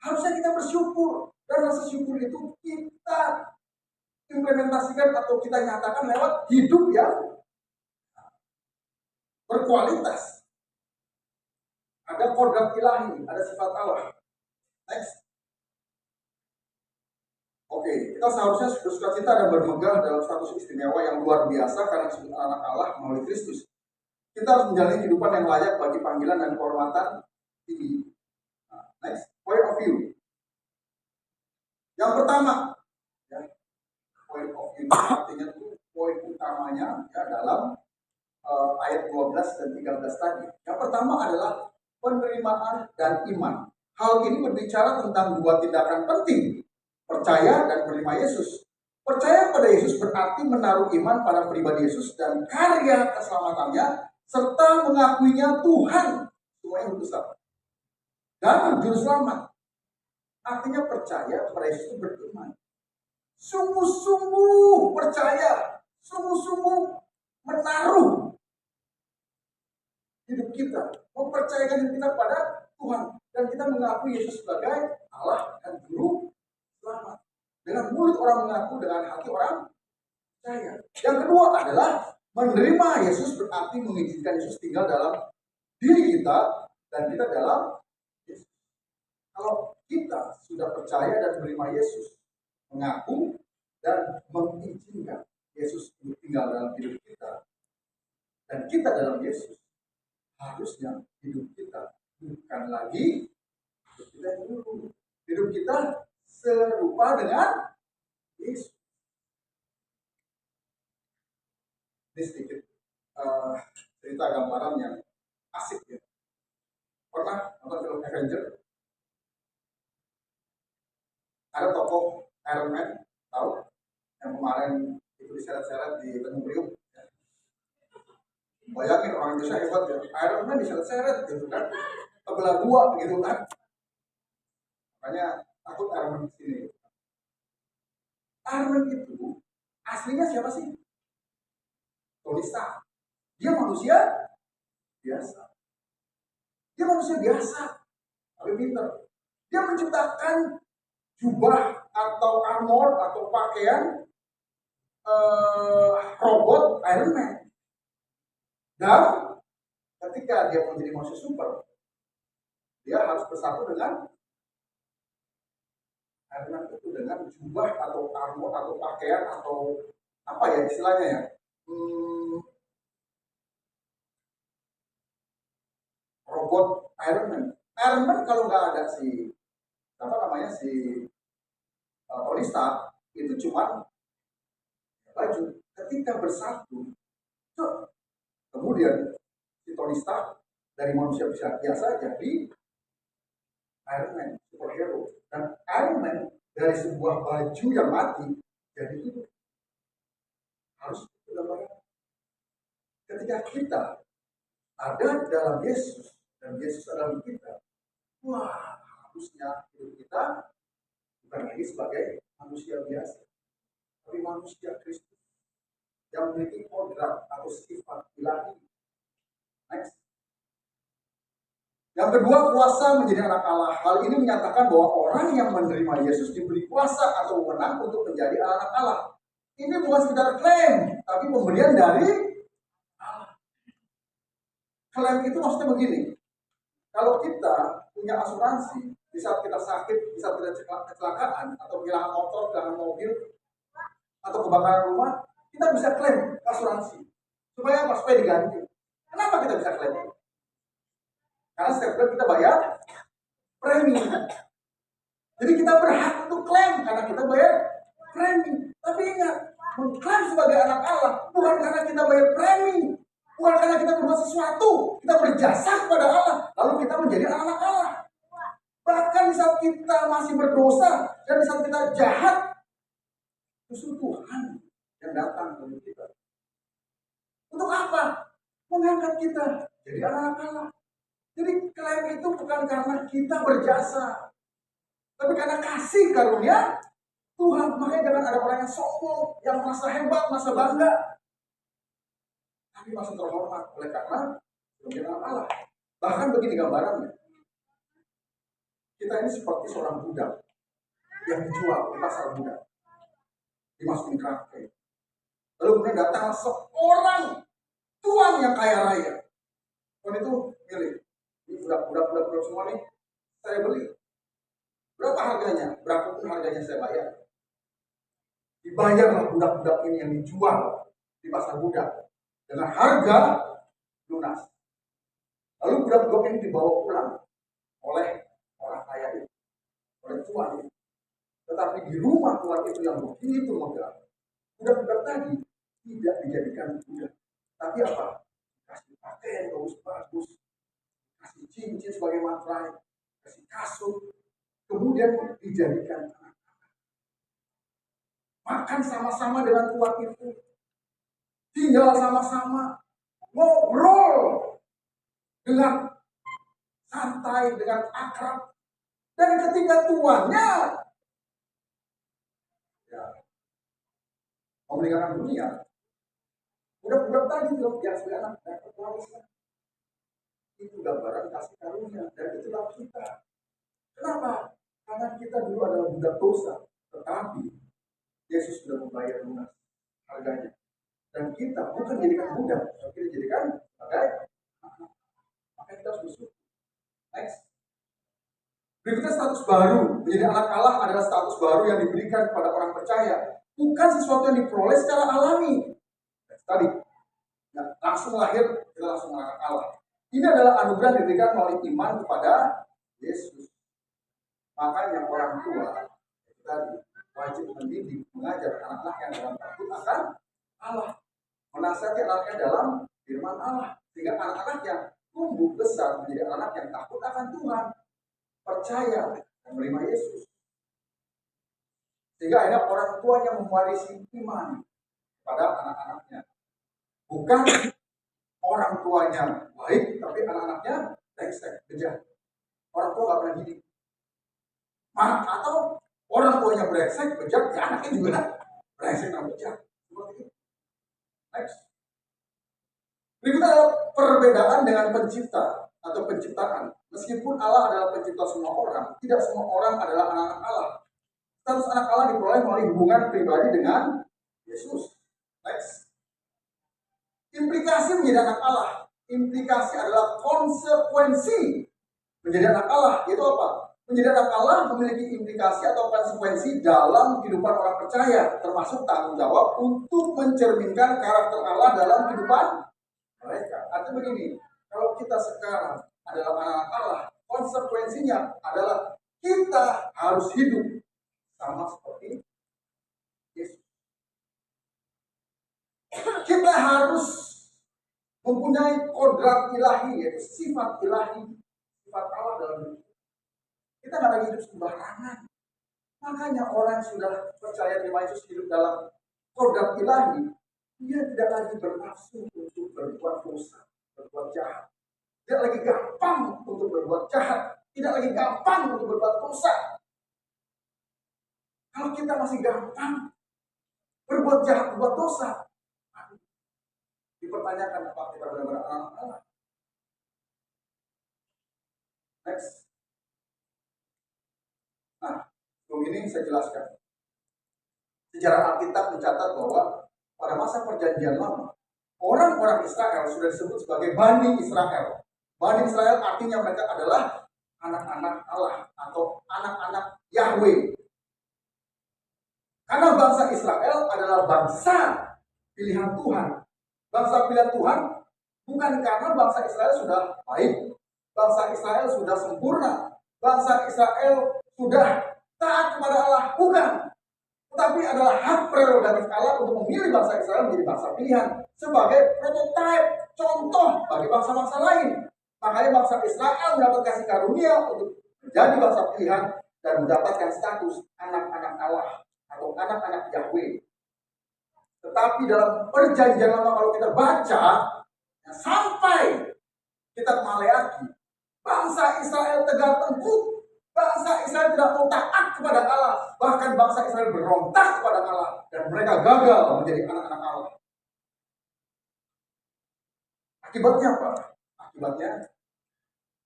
Harusnya kita bersyukur. Dan rasa syukur itu kita implementasikan atau kita nyatakan lewat hidup yang berkualitas. Ada kodrat ilahi, ada sifat Allah. Next. Oke, kita seharusnya bersukacita dan bermegah dalam status istimewa yang luar biasa karena disebut anak Allah melalui Kristus. Kita harus menjalani kehidupan yang layak bagi panggilan dan kehormatan tinggi. Nah, next, point of view. Yang pertama, ya, point of view artinya itu poin utamanya ya, dalam ayat 12 dan 13 tadi. Yang pertama adalah penerimaan dan iman. Hal ini berbicara tentang dua tindakan penting, percaya dan menerima Yesus. Percaya pada Yesus berarti menaruh iman pada pribadi Yesus dan karya keselamatannya, serta mengakuinya Tuhan, semua yang besar, dan Juru Selamat. Artinya percaya kepada Yesus itu beriman. Sungguh-sungguh percaya, sungguh-sungguh menaruh hidup kita, mempercayakan hidup kita pada Tuhan, dan kita mengakui Yesus sebagai Allah dan Juru Selamat. Dengan mulut orang mengaku, dengan hati orang percaya. Yang kedua adalah menerima Yesus berarti mengizinkan Yesus tinggal dalam diri kita dan kita dalam Yesus. Kalau kita sudah percaya dan menerima Yesus, mengaku dan mengizinkan Yesus untuk tinggal dalam hidup kita, dan kita dalam Yesus, harusnya hidup kita bukan lagi hidup kita yang dulu. Hidup kita serupa dengan Yesus. Ini sedikit cerita gambaran yang asik ya. Pernah nonton film Avenger? Ada tokoh Iron Man, tahu? Yang kemarin itu diseret-seret di Tanjung Priok. Bayangin orang Indonesia hebat ya. Iron Man diseret-seret gitu kan. Terbelah dua gitu kan. Makanya takut Iron Man di sini. Iron Man itu aslinya siapa sih? Tony Stark. Dia manusia biasa. Dia manusia biasa, tapi pintar. Dia menciptakan jubah atau armor atau pakaian robot Iron Man. Dan ketika dia menjadi manusia super, dia harus bersatu dengan Iron Man itu dengan jubah atau armor atau pakaian atau apa ya istilahnya ya, robot Iron Man. Iron Man kalau nggak ada si Tony Stark itu cuma baju. Ketika bersatu, kemudian si Tony Stark dari manusia biasa jadi Iron Man, superhero. Dan Iron Man dari sebuah baju yang mati jadi hidup. Harus gambarnya. Ketika kita ada dalam Yesus dan Yesus dalam kita, wah, harusnya hidup kita bukan lagi sebagai manusia biasa, tapi manusia Kristus yang memiliki kodrat atau sifat ilahi. Next. Yang kedua, kuasa menjadi anak Allah. Hal ini menyatakan bahwa orang yang menerima Yesus diberi kuasa atau wewenang untuk menjadi anak Allah. Ini bukan sekedar klaim, tapi pemberian dari Allah. Klaim itu maksudnya begini. Kalau kita punya asuransi, di saat kita sakit, di saat kita kecelakaan, atau kehilangan motor, kehilangan mobil, atau kebakaran rumah, kita bisa klaim asuransi. Supaya apa? Supaya diganti. Kenapa kita bisa klaim? Karena setiap bulan kita bayar premi. Jadi kita berhak untuk klaim karena kita bayar premi. Tapi ingat, mengklaim sebagai anak Allah bukan karena kita bayar premi, bukan karena kita berbuat sesuatu, kita berjasa kepada Allah, lalu kita menjadi anak Allah. Bahkan di saat kita masih berdosa dan di saat kita jahat, justru Tuhan yang datang kepada kita. Untuk apa? Mengangkat kita jadi anak Allah. Jadi klaim itu bukan karena kita berjasa, tapi karena kasih karunia Tuhan. Makanya jangan ada orang yang sombong, yang merasa hebat, merasa bangga, tapi merasa terhormat oleh karena karunia Allah. Bahkan begini gambarannya, kita ini seperti seorang budak yang dijual di pasar budak, dimasukin kerangkeng. Lalu kemudian datang seorang tuan yang kaya raya. Tuan itu milih, ini budak-budak semua nih, saya beli. Berapa harganya? Berapapun harganya saya bayar. Dibayarlah budak-budak ini yang dijual di pasar budak dengan harga lunas. Lalu budak-budak ini dibawa pulang oleh orang kaya itu, oleh tuan itu. Tetapi di rumah tuan itu yang begitu megah, budak-budak tadi tidak dijadikan budak. Tapi apa? Kasih pakaian bagus-bagus, kasih cincin sebagai materai, kasih kasut, kemudian dijadikan anak-anak. Makan sama-sama dengan tuan itu, tinggal sama-sama, ngobrol dengan santai, dengan akrab. Dan ketika tuannya mau meninggalkan dunia, budak-budak tadi yang sebagai anak dapat warisan. Itu gambaran kasih karunia, dan itulah kita. Kenapa? Karena kita dulu adalah budak dosa, tetapi Yesus sudah membayar lunas harganya. Dan kita bukan jadikan budak, tapi dijadikan sebagai anak. Maka kita harus bersyukur. Next. Berikutnya status baru. Menjadi anak Allah adalah status baru yang diberikan kepada orang percaya. Bukan sesuatu yang diperoleh secara alami. Tadi, langsung lahir, kita langsung anak Allah. Ini adalah anugerah yang diberikan melalui iman kepada Yesus. Makanya orang tua tadi wajib mendidik, mengajar anak-anak yang dalam takut akan Allah, menasihati anaknya dalam firman Allah, sehingga anak-anak yang tumbuh besar menjadi anak yang takut akan Tuhan, percaya dan menerima Yesus. Sehingga akhirnya orang tuanya mewarisi iman pada anak-anaknya. Bukan orang tuanya baik, tapi anak-anaknya brengsek, bejat. Orang tua gak pernah didik. Atau orang tuanya brengsek, bejat, ya anaknya juga brengsek dan bejat. Seperti itu. Next. Berikutnya adalah perbedaan dengan pencipta atau penciptaan. Meskipun Allah adalah pencipta semua orang, tidak semua orang adalah anak-anak Allah. Status anak Allah diperoleh melalui hubungan pribadi dengan Yesus. Next. Implikasi menjadi anak Allah. Implikasi adalah konsekuensi menjadi anak Allah. Yaitu apa? Menjadi anak Allah memiliki implikasi atau konsekuensi dalam kehidupan orang percaya, termasuk tanggung jawab untuk mencerminkan karakter Allah dalam kehidupan mereka. Artinya begini, kalau kita sekarang adalah anak Allah, konsekuensinya adalah kita harus hidup sama seperti Yesus. Kita harus mempunyai kodrat ilahi, yaitu sifat ilahi, sifat Allah dalam hidup. Kita nggak lagi hidup sembarangan. Makanya orang yang sudah percaya terima Yesus hidup dalam kodrat ilahi, dia tidak lagi bernafsu untuk berbuat dosa, berbuat jahat. Tidak lagi gampang untuk berbuat jahat, tidak lagi gampang untuk berbuat dosa. Kalau kita masih gampang berbuat jahat, berbuat dosa, dipertanyakan apa kita benar-benar anak Allah. Next. Nah, sebelum ini saya jelaskan. Sejarah Alkitab mencatat bahwa pada masa perjanjian lama, orang-orang Israel sudah disebut sebagai Bani Israel. Bani Israel artinya mereka adalah anak-anak Allah atau anak-anak Yahweh. Karena bangsa Israel adalah bangsa pilihan Tuhan. Bangsa pilihan Tuhan bukan karena bangsa Israel sudah baik, bangsa Israel sudah sempurna, bangsa Israel sudah taat kepada Allah, bukan. Tetapi adalah hak prerogatif Allah untuk memilih bangsa Israel menjadi bangsa pilihan sebagai prototipe, contoh bagi bangsa-bangsa lain. Makanya bangsa Israel mendapat kasih karunia untuk menjadi bangsa pilihan dan mendapatkan status anak-anak Allah atau anak-anak Yahweh. Tetapi dalam perjanjian lama kalau kita baca sampai kitab Maleakhi, bangsa Israel tegar tengkuk, bangsa Israel tidak mau taat kepada Allah, bahkan bangsa Israel berontak kepada Allah dan mereka gagal menjadi anak-anak Allah. Akibatnya apa? Akibatnya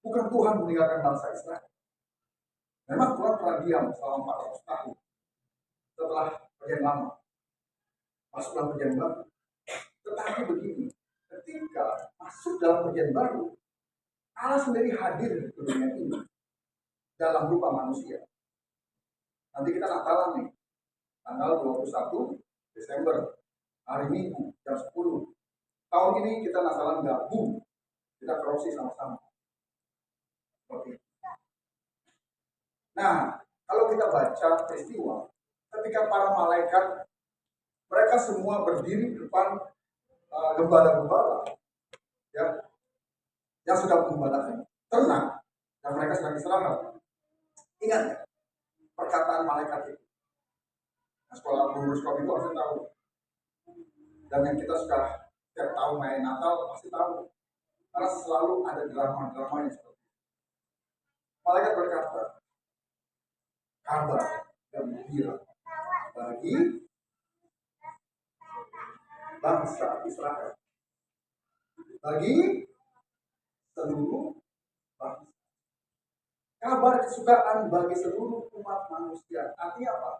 bukan Tuhan meninggalkan bangsa Israel. Memang Tuhan telah diam selama 400 tahun setelah perjanjian lama. Masuk dalam perjanjian baru. Tetapi begini, ketika masuk dalam perjanjian baru, Allah sendiri hadir ke dunia ini dalam rupa manusia. Nanti kita Natalan nih, tanggal 21 Desember, hari Minggu, jam 10. Tahun ini kita Natalan gabung, kita kroksi sama-sama. Oke. Nah, kalau kita baca peristiwa, ketika para malaikat mereka semua berdiri di depan gembala-gembala, ya, yang sudah menggembalakan, tenang, dan mereka sedang istirahat. Ingat ya, perkataan malaikat itu. Nah, sekolah sekolah itu harus tahu. Dan yang kita sudah setiap tahun main Natal pasti tahu, karena selalu ada drama-drama yang seperti itu. Malaikat berkata, kabar gembira bagi bangsa Israel, bagi seluruh bangsa. Kabar kesukaan bagi seluruh umat manusia. Artinya apa?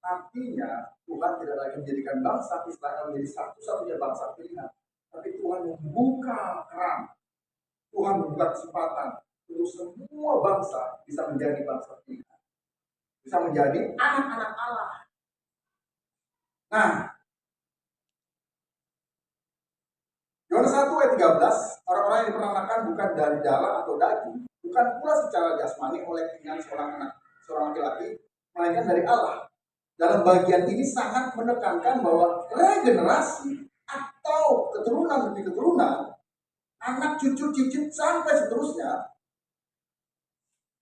Artinya Tuhan tidak lagi menjadikan bangsa Israel menjadi satu-satunya bangsa pilihan, tapi Tuhan membuka keran, Tuhan membuka kesempatan untuk semua bangsa bisa menjadi bangsa pilihan, bisa menjadi anak-anak Allah. Nah, Yohanes 1 ayat 13, orang-orang yang diperanakkan bukan dari darah atau daging, bukan pula secara jasmani oleh keinginan seorang laki-laki, melainkan dari Allah. Dalam bagian ini sangat menekankan bahwa regenerasi atau keturunan demi keturunan, anak cucu cicit sampai seterusnya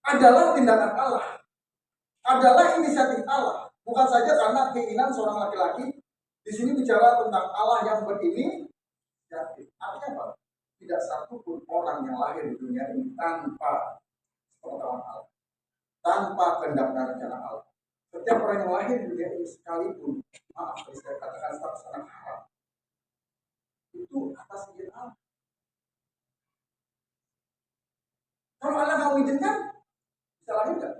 adalah tindakan Allah, adalah inisiatif Allah, bukan saja karena keinginan seorang laki-laki. Di sini bicara tentang Allah yang berinisiatif. Artinya apa? Tidak satu pun orang yang lahir di dunia ini tanpa pengetahuan Allah, tanpa kehendak dan rencana Allah. Setiap orang yang lahir di dunia ini sekalipun, maaf saya katakan status anak haram, itu atas izin Allah. Kalau Allah nggak mengizinkan, bisa lahir nggak?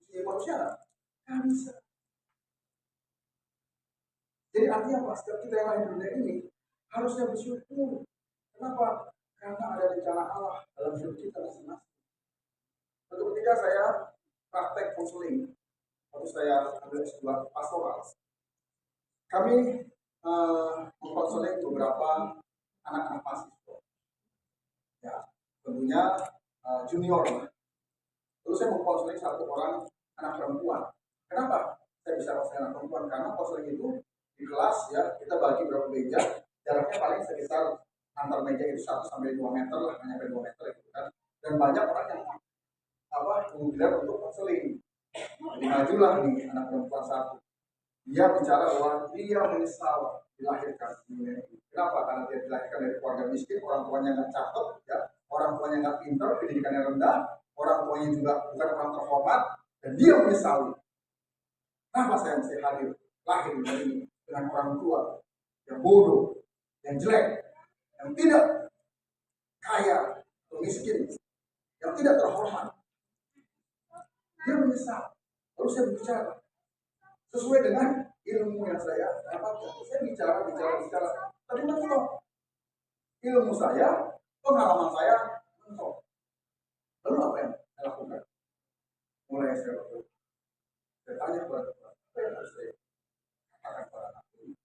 Bisa manusia nggak? Nggak bisa. Jadi artinya apa? Setiap kita yang lahir di dunia ini harusnya bersyukur. Kenapa? Karena ada rencana Allah dalam hidup kita masing-masing. Suatu ketika saya praktek konseling, waktu saya ambil S2 pastoral, kami mengkonseling beberapa anak-anak mahasiswa. Ya, tentunya junior lah. Terus saya mengkonseling satu orang anak perempuan. Kenapa saya bisa konseling anak perempuan? Karena konseling itu di kelas ya kita bagi berapa meja, jaraknya paling sekitar antar meja itu 1 sampai 2 meter lah, hanya sampai 2 meter gitu kan. Dan banyak orang yang mengira untuk konseling. Majulah nih anak perempuan satu. Dia bicara bahwa dia menyesal dilahirkan di dunia ini. Kenapa? Karena dia dilahirkan dari keluarga miskin, orang tuanya nggak cakep, ya, orang tuanya nggak pintar, pendidikannya rendah, orang tuanya juga bukan orang terhormat, dan dia menyesal. Kenapa saya mesti hadir lahir di dunia ini dengan orang tua yang bodoh, yang jelek, yang tidak kaya atau miskin, yang tidak terhormat? Dia menyesal. Lalu saya bicara sesuai dengan ilmu yang saya dapatkan. Saya bicara. Tapi mentok. Ilmu saya, pengalaman saya mentok. Lalu apa yang saya lakukan? Mulai saya lakukan. Saya tanya kepada Tuhan, apa yang harus saya katakan kepada anak ini?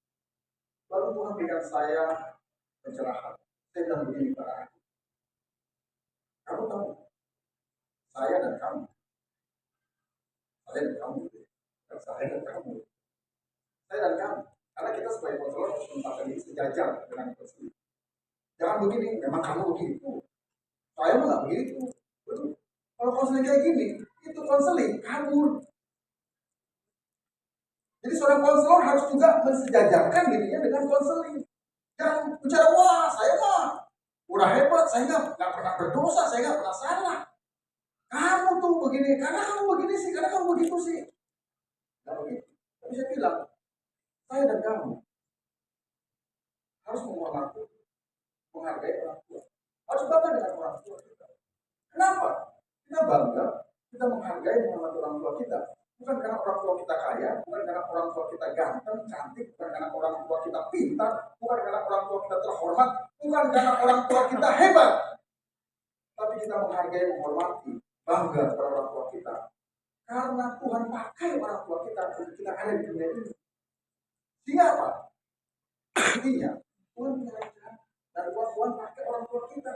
Lalu Tuhan berikan saya pencerahan. Saya bilang begini kepada anak. Kamu tahu, saya dan kamu. Saya dan kamu. Karena kita sebagai konselor harus menempatkan diri sejajar dengan konselor. Jangan begini, memang kamu begitu, saya mau nggak begitu. Betul. Kalau konseling kayak gini, itu konseling kabur. Jadi seorang konselor harus juga mensejajarkan dirinya dengan konseling. Jangan bicara, wah saya mah udah hebat, saya nggak pernah berdosa, saya nggak pernah salah. Kamu tuh begini, karena kamu begini sih, karena kamu begitu sih. Nggak begitu. Tapi saya bilang, saya dan kamu harus menghormati, menghargai orang tua. Harus bangga dengan orang tua kita. Kenapa? Kita bangga, kita menghargai, menghormati orang tua kita. Bukan karena orang tua kita kaya, bukan karena orang tua kita ganteng, cantik, bukan karena orang tua kita pintar, bukan karena orang tua kita terhormat, bukan karena orang tua kita hebat. Tapi kita menghargai, menghormati, bangga kepada orang tua kita. Karena Tuhan pakai orang tua kita untuk kita ada di dunia ini. Sehingga apa? Intinya, Tuhan punya rencana. Dan Tuhan pakai orang tua kita.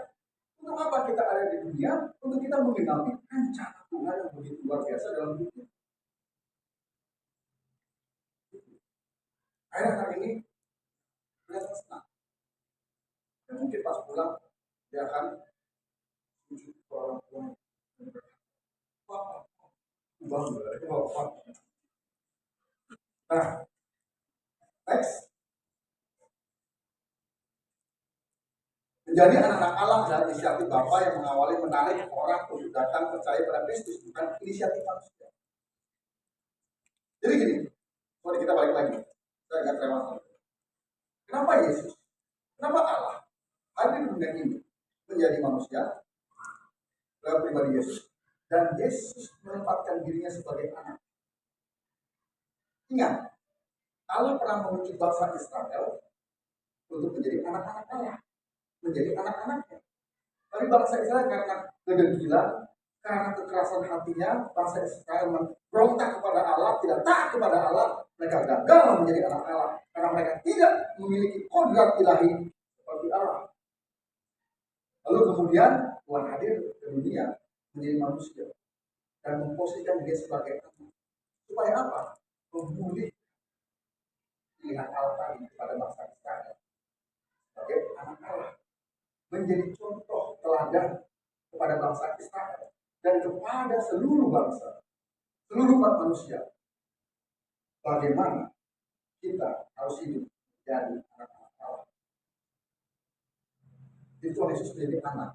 Untuk apa kita ada di dunia? Untuk kita menggenapi rencana Tuhan yang begitu luar biasa dalam hidup kita. Akhirnya hari ini kelihatan senang. Dan mungkin pas pulang dia akan sujud ke orang tuanya. Nah, next. Menjadi anak-anak Allah adalah inisiatif Bapa yang mengawali menarik orang untuk datang percaya pada Kristus, bukan inisiatif manusia. Jadi gini, mari kita balik lagi. Saya agak lewat. Kenapa Yesus? Kenapa Allah hadir di dunia ini menjadi manusia dalam pribadi Yesus, dan Yesus menempatkan dirinya sebagai anak. Ingat, Allah pernah menguji bangsa Israel untuk menjadi anak-anak Allah, menjadi anak-anaknya. Tapi bangsa Israel karena kedegilan, karena kekerasan hatinya, bangsa Israel memberontak kepada Allah, tidak taat kepada Allah, mereka gagal menjadi anak Allah karena mereka tidak memiliki kodrat ilahi seperti Allah. Lalu kemudian Tuhan hadir ke dunia menjadi manusia dan memposisikan dia sebagai anak. Supaya apa? Memulih pilihan Allah tadi kepada bangsa Israel sebagai anak Allah, menjadi contoh teladan kepada bangsa Israel dan kepada seluruh bangsa, seluruh umat manusia, bagaimana kita harus hidup jadi anak-anak Allah. Itu Tuhan Yesus menjadi anak,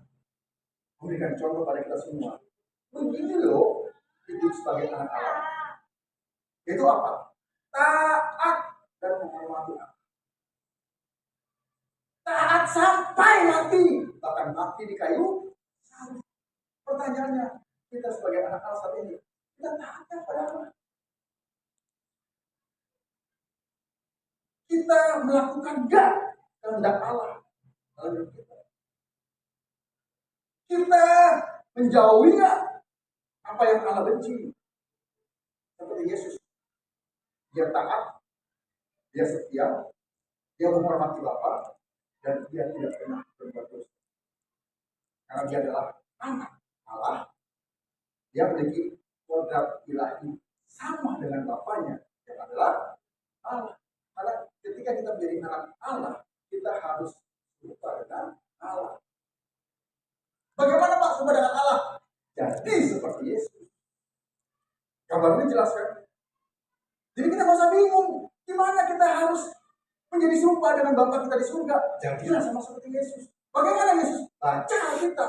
memberikan contoh pada kita semua. Begini loh hidup sebagai anak Allah. Itu apa? Taat dan menghormati Allah. Taat sampai mati, bahkan mati di kayu salib. Pertanyaannya, kita sebagai anak Allah saat ini, kita taat kepada Allah? Kita melakukan gak kehendak Allah dalam hidup kita? Kita menjauhi gak apa yang Allah benci? Seperti Yesus, dia taat, dia setia, dia menghormati Bapa, dan dia tidak pernah berbuat dosa. Karena dia adalah anak Allah, dia memiliki kodrat ilahi sama dengan Bapaknya yang adalah Allah. Karena ketika kita menjadi anak Allah, kita harus serupa dengan Allah. Bagaimana Pak serupa dengan Allah? Jadi seperti Yesus. Gambar ini jelaskan. Jadi kita nggak usah bingung, gimana kita harus menjadi serupa dengan Bapa kita di surga. Jadilah sama seperti Yesus. Bagaimana Yesus? Baca kita.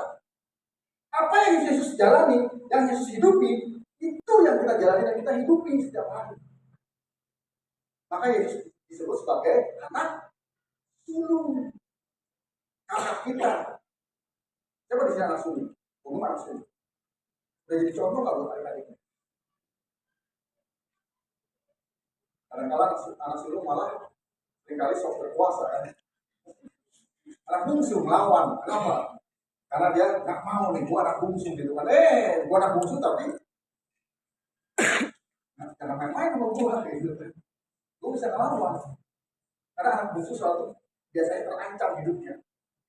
Apa yang Yesus jalani, yang Yesus hidupi, itu yang kita jalani dan kita hidupi setiap hari. Maka Yesus disebut sebagai anak sulung. Kakak kita. Coba di sini anak sulung. Bagaimana anak sulung? Udah jadi contoh nggak buat adik-adik? Kadang-kadang anak sulung malah seringkali sok berkuasa kan. Anak bungsu melawan, kenapa? Karena dia nggak mau nih, gua anak bungsu gitu kan. Gua anak bungsu tapi jangan main-main sama gua gitu. Gua bisa ngelawan. Karena anak bungsu selalu biasanya terancam hidupnya.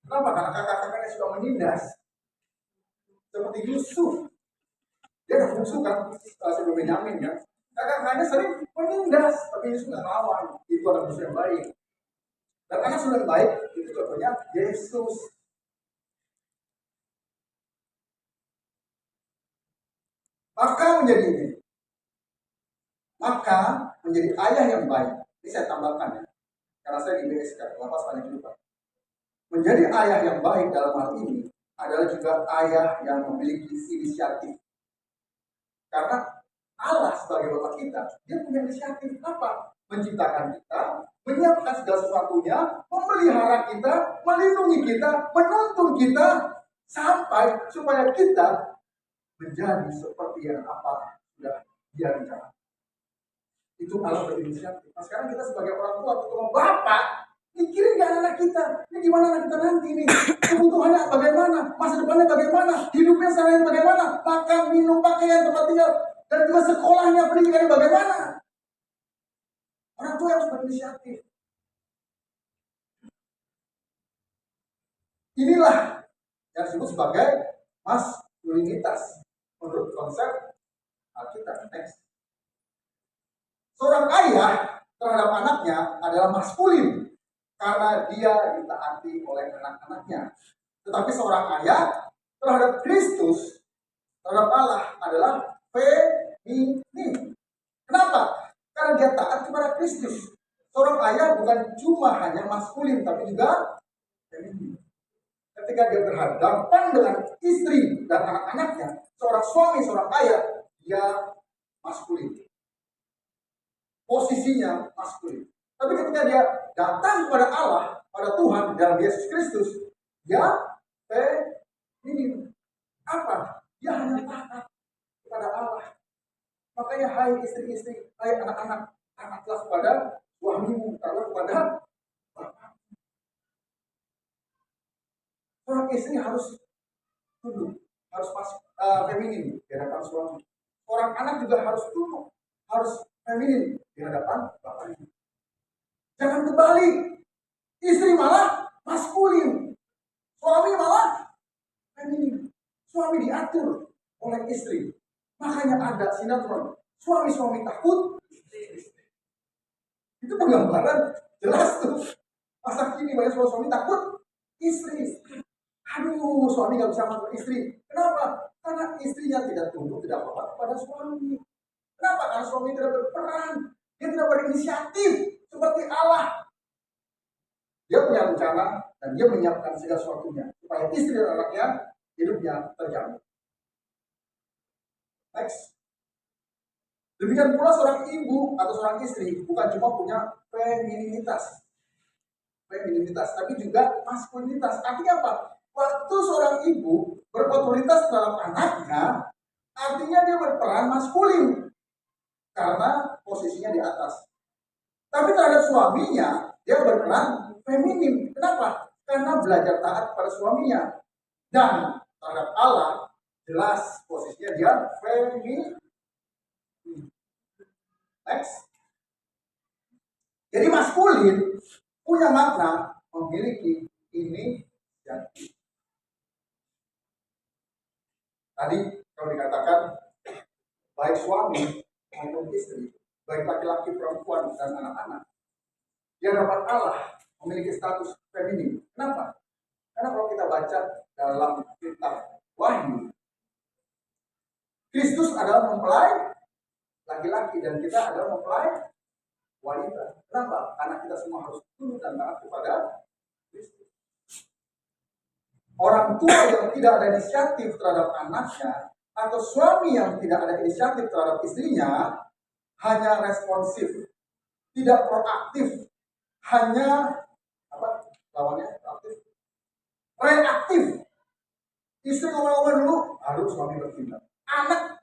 Kenapa? Karena kakak-kakaknya suka menindas. Seperti Yusuf. Dia anak bungsu kan, sebelum Benyamin kan. Kakak-kakaknya sering menindas, tapi Yusuf nggak ngelawan. Itu anak bungsu yang baik. Dan anak sulung yang baik, itu contohnya Yesus. Maka menjadi ayah yang baik. Ini saya tambahkan ya, karena saya di BSK, Bapak sepanjang kehidupan. Menjadi ayah yang baik dalam hal ini adalah juga ayah yang memiliki inisiatif. Karena Allah sebagai Bapak kita, dia punya inisiatif apa? Menciptakan kita, menyiapkan segala sesuatunya, memelihara kita, melindungi kita, menuntun kita, sampai supaya kita menjadi seperti yang apa sudah dia rencanakan. Itu Allah berinisiatif. Nah sekarang kita sebagai orang tua, ketemu bapak, mikirin gak anak kita, ini gimana anak kita nanti nih, kebutuhannya bagaimana, masa depannya bagaimana, hidupnya sehari bagaimana, makan, minum, pakaian, tempat tinggal, dan juga sekolahnya, pendidikannya bagaimana. Orang tua harus berinisiatif. Inilah yang disebut sebagai maskulinitas menurut konsep Alkitab. Next. Seorang ayah terhadap anaknya adalah maskulin karena dia ditaati oleh anak-anaknya. Tetapi seorang ayah terhadap Kristus, terhadap Allah adalah feminin. Kenapa? Karena dia taat kepada Kristus. Seorang ayah bukan cuma hanya maskulin, tapi juga feminin. Ketika dia berhadapan dengan istri dan anak-anaknya, seorang suami, seorang ayah, dia maskulin. Posisinya maskulin. Tapi ketika dia datang kepada Allah, pada Tuhan dalam Yesus Kristus, dia feminin. Apa? Dia hanya taat kepada Allah. Makanya hai istri-istri, hai anak-anak, taatlah kepada suamimu, taatlah kepada Bapa. Seorang istri harus feminin di hadapan suami. Seorang anak juga harus tunduk, harus feminin di hadapan bapaknya. Jangan kebalik. Istri malah maskulin, suami malah feminin. Suami diatur oleh istri. Makanya ada sinetron suami-suami takut. Itu penggambaran jelas tuh. Masa kini banyak suami takut istri. Aduh, suami gak bisa ngatur istri. Kenapa? Karena istrinya tidak tunduk, tidak hormat kepada suami. Kenapa? Karena suami tidak berperan. Dia tidak berinisiatif seperti Allah. Dia punya rencana dan dia menyiapkan segala sesuatunya supaya istri dan anaknya hidupnya terjamin. Next. Demikian pula seorang ibu atau seorang istri bukan cuma punya femininitas, tapi juga maskulinitas. Artinya apa? Waktu seorang ibu berotoritas terhadap anaknya, artinya dia berperan maskulin karena posisinya di atas. Tapi terhadap suaminya, dia berperan feminim. Kenapa? Karena belajar taat pada suaminya. Dan terhadap Allah, jelas posisinya dia feminim. Next. Jadi maskulin punya makna memiliki ini dan itu. Tadi kalau dikatakan baik suami maupun istri, baik laki-laki, perempuan, dan anak-anak, di hadapan Allah memiliki status feminim. Kenapa? Karena kalau kita baca dalam kitab Wahyu, Kristus adalah mempelai laki-laki dan kita adalah mempelai wanita. Kenapa? Karena kita semua harus tunduk dan taat kepada Kristus. Orang tua yang tidak ada inisiatif terhadap anaknya atau suami yang tidak ada inisiatif terhadap istrinya hanya responsif, tidak proaktif, hanya apa lawannya proaktif, reaktif. Istri ngomong-ngomong dulu, baru suami bertindak. Anak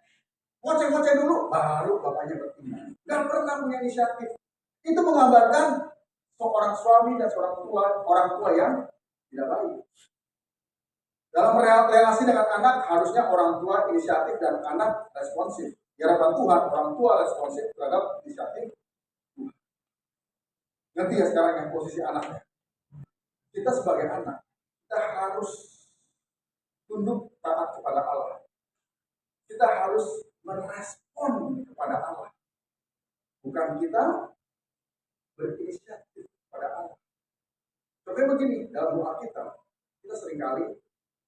ngoceh-ngoceh dulu, baru bapaknya bertindak. Gak pernah punya inisiatif. Itu menggambarkan seorang suami dan seorang orang tua yang tidak baik. Dalam relasi dengan anak, harusnya orang tua inisiatif dan anak responsif. Di hadapan Tuhan, orang tua responsif terhadap inisiatif Tuhan. Ngerti ya sekarang yang posisi anaknya? Kita sebagai anak, kita harus tunduk taat kepada Allah. Kita harus merespon kepada Allah. Bukan kita berinisiatif kepada Allah. Contohnya begini, dalam doa kita seringkali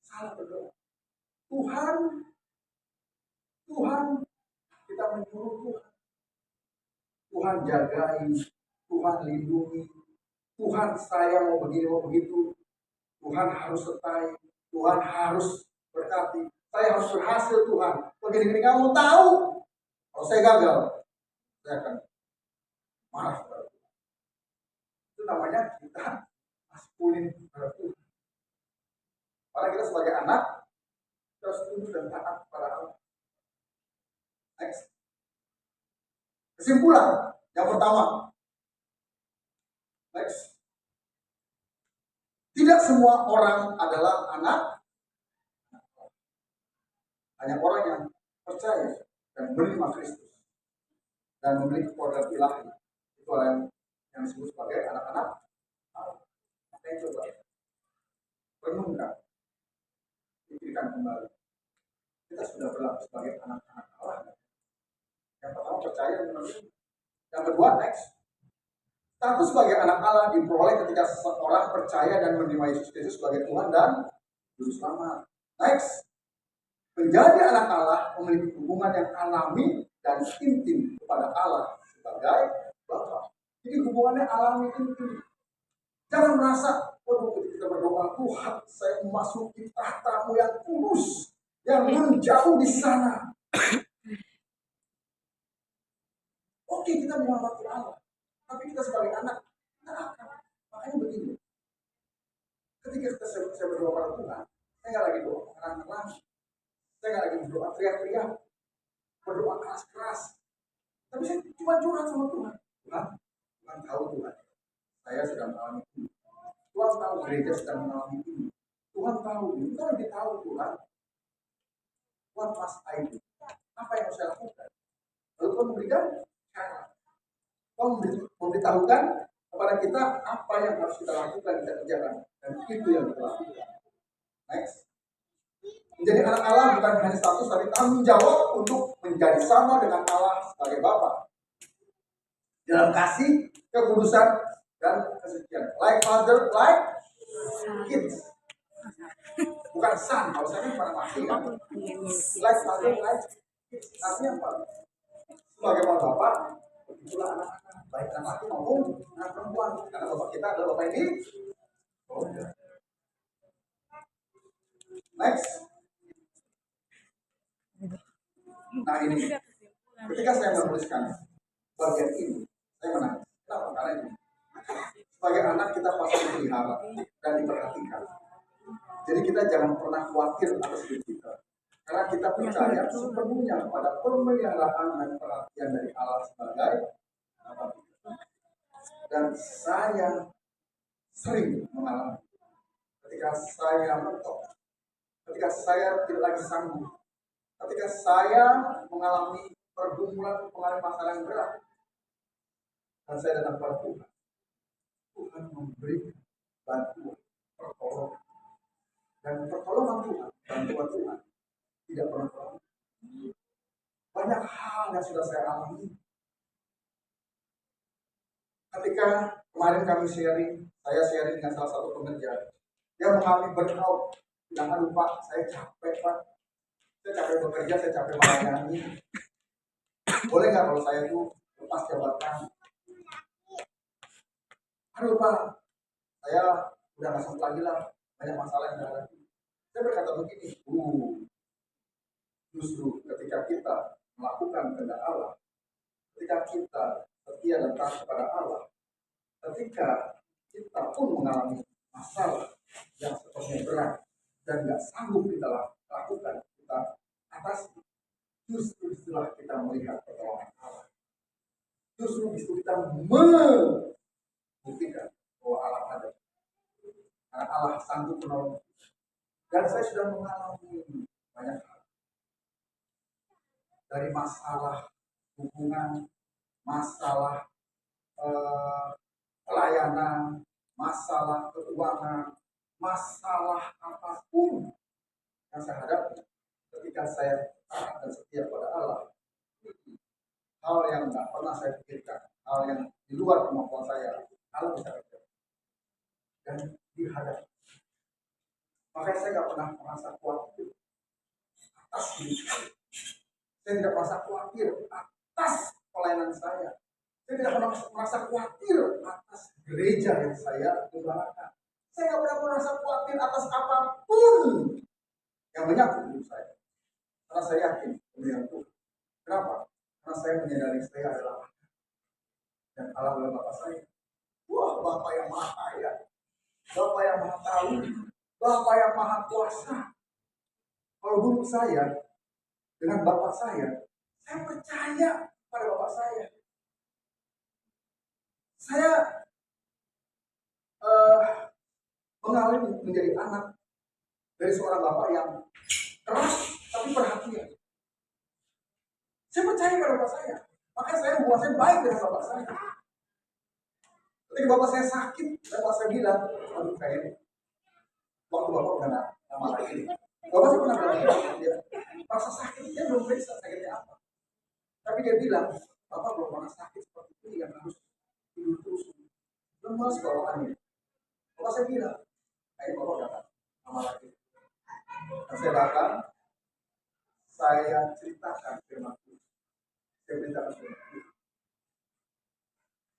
salah berdoa. Tuhan, kita menyuruh Tuhan. Tuhan jagain, Tuhan lindungi, Tuhan saya mau begini, mau begitu. Tuhan harus sertai, Tuhan harus berkati. Saya harus berhasil Tuhan. Begini-gini kamu tahu. Kalau saya gagal, saya akan marah kepada Tuhan. Itu namanya kita maskulin kepada Tuhan. Karena kita sebagai anak, kita harus tunduk dan taat kepada Allah. Next. Kesimpulan yang pertama. Next. Tidak semua orang adalah anak. Hanya orang yang percaya dan menerima Kristus dan memiliki kodrat ilahi. Itu yang disebut sebagai anak-anak Allah. Makanya coba renungkan, pikirkan kembali. Kita sudah berlaku sebagai anak-anak Allah. Yang pertama percaya dan menerima. Yang kedua next. Status sebagai anak Allah diperoleh ketika seseorang percaya dan menerima Yesus Kristus sebagai Tuhan dan Juru Selamat. Next. Menjadi anak Allah memiliki hubungan yang alami dan intim kepada Allah sebagai Bapa. Jadi hubungannya alami intim. Jangan merasa, waduh kita berdoa, Tuhan saya memasuki tahta-Mu yang kudus, yang menjauh di sana. Oke, kita menghormati Allah, tapi kita sebagai anak, kita akan. Makanya begini, ketika saya berdoa pada Tuhan, saya nggak lagi doa mengerang-ngerang, saya nggak lagi berdoa teriak-teriak, berdoa keras-keras, tapi saya cuma curhat sama Tuhan. Tuhan tahu Tuhan, saya sedang mengalami ini. Tuhan tahu gereja sedang mengalami ini. Tuhan tahu ini, kita lebih tahu Tuhan. What must I do? Apa yang harus saya lakukan? Lalu Tuhan memberikan cara. Tuhan memberitahukan kepada kita apa yang harus kita lakukan, kita kerjakan. Dan itu yang kita lakukan. Next. Menjadi anak Allah bukan hanya status, tapi tanggung jawab untuk menjadi sama dengan Allah sebagai Bapa. Dalam kasih, kekudusan, dan kesucian. Like father, like kids. Bukan son, kalau saya kan pernah mati kan. Like father, like kids. Artinya apa? Sebagaimana Bapak, begitulah anak-anak. Baik anak laki maupun anak perempuan. Karena Bapak kita adalah Bapak ini. Oh, ya. Next. Nah ini, ketika saya menuliskan bagian ini, saya menangis. Kenapa? Karena ini. Sebagai anak kita pasti dipelihara dan diperhatikan. Jadi kita jangan pernah khawatir atas hidup kita. Karena kita percaya sepenuhnya pada pemeliharaan dan perhatian dari Allah sebagai Bapa. Dan saya sering mengalami ketika saya mentok, ketika saya tidak lagi sanggup, ketika saya mengalami pergumulan masalah yang berat, dan saya datang kepada Tuhan, Tuhan memberi bantuan, pertolongan, dan pertolongan Tuhan, bantuan Tuhan tidak pernah terlambat. Banyak hal yang sudah saya alami. Ketika kemarin kami saya sharing dengan salah satu pekerja, dia mengalami burnout. Jangan lupa, saya capek Pak. Saya capek bekerja, saya capek melayani. Boleh nggak kalau saya itu lepas jabatan? Aduh Pak, saya udah nggak sanggup lagi lah, banyak masalah yang dihadapi. Saya berkata begini, justru ketika kita melakukan kehendak Allah, ketika kita setia dan taat kepada Allah, ketika kita pun mengalami masalah yang sepertinya berat dan nggak sanggup kita lakukan, kita atasi, justru setelah kita melihat pertolongan Allah, justru disitu kita membuktikan bahwa Allah ada, karena Allah sanggup menolong. Dan saya sudah mengalami banyak hal, dari masalah hubungan, masalah pelayanan, masalah keuangan, masalah apapun yang saya hadapi ketika saya taat dan setia pada Allah. Hal yang tidak pernah saya pikirkan, hal yang di luar kemampuan saya, Allah bisa kerjakan dan dihadapi. Makanya saya tidak pernah merasa khawatir atas diri saya. Saya tidak merasa khawatir atas pelayanan saya. Saya tidak pernah merasa khawatir atas gereja yang saya gembalakan. Saya tidak pernah merasa khawatir atas apapun yang menyangkut hidup saya. Karena saya yakin kemuliaan Tuhan. Kenapa? Karena saya menyadari saya adalah anak. Dan Allah adalah Bapak saya. Wah, Bapak yang maha kaya. Bapak yang maha tahu. Bapak yang maha kuasa. Kalau dulu saya dengan Bapak saya percaya pada Bapak saya. Saya mengalami menjadi anak dari seorang bapak yang keras tapi perhatian. Saya percaya pada bapak saya, makanya saya hubungan saya baik dengan bapak saya. Ketika bapak saya sakit, bapak saya bilang, aduh kayaknya waktu bapak udah gak lama lagi. Bapak saya pernah bilang, dia rasa sakitnya belum periksa sakitnya apa. Tapi dia bilang, bapak belum pernah sakit seperti ini yang harus tidur terus. Lemas bawaannya. Bapak saya bilang, kayaknya bapak udah gak lama lagi. Dan saya datang, saya ceritakan firman Tuhan. Saya beritakan firman Tuhan.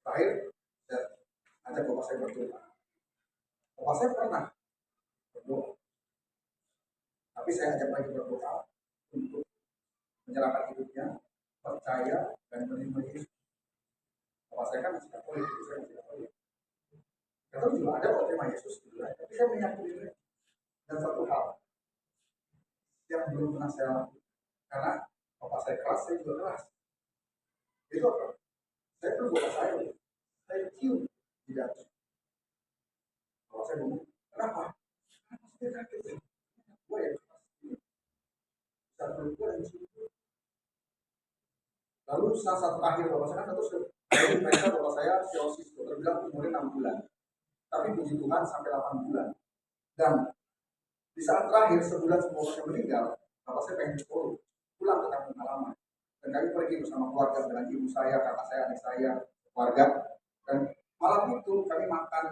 Terakhir, saya ajak bapak saya berdoa. Bapak saya pernah berdoa. Tapi saya ajak lagi berdoa untuk menyerahkan hidupnya, percaya, dan menerima Yesus. Bapak saya kan masih Katolik, saya masih Katolik. Katolik juga ada kok terima Yesus, gitu lah. Tapi saya meyakini dan satu hal yang belum pernah saya lakukan. Karena bapak saya keras, saya juga keras. Itu apa? Saya perlu bapak saya cium di dalam. Kalau saya ngomong, kenapa? Karena saya kaget. Gue yang keras. Bisa perlu saat terakhir bapak saya kan terus jadi periksa bapak saya siosis, dokter bilang umurnya 6 bulan, tapi puji Tuhan sampai 8 bulan. Dan di saat terakhir sebulan sebelum saya meninggal, bapak saya pengen pulang ke kampung halaman, dan kami pergi bersama keluarga dengan ibu saya, kakak saya, adik saya, keluarga. Dan malam itu kami makan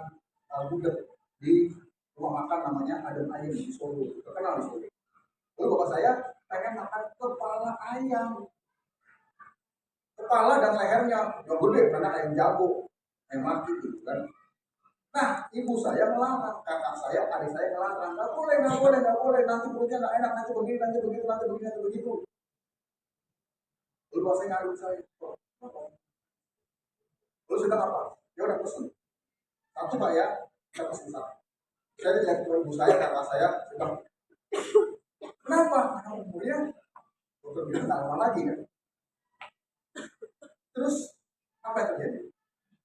gudeg di rumah makan namanya Adem Ayem di Solo, terkenal di Solo. Lalu bapak saya pengen makan kepala ayam, kepala dan lehernya yang gede karena ayam jago, ayam mati gitu kan. Nah, ibu saya melarang, kakak saya, adik saya melarang, nggak boleh, nanti perutnya nggak enak, nanti begini, nanti begitu, nanti begini, nanti begitu. Lalu bapak saya ngadu saya, lalu sudah apa? Ya udah pesen. Satu Pak ya, kita pesen satu. Saya lihat ke ibu saya, kakak saya, bilang, kenapa? Karena umurnya, dokter bilang nggak lama lagi kan. Terus apa yang terjadi?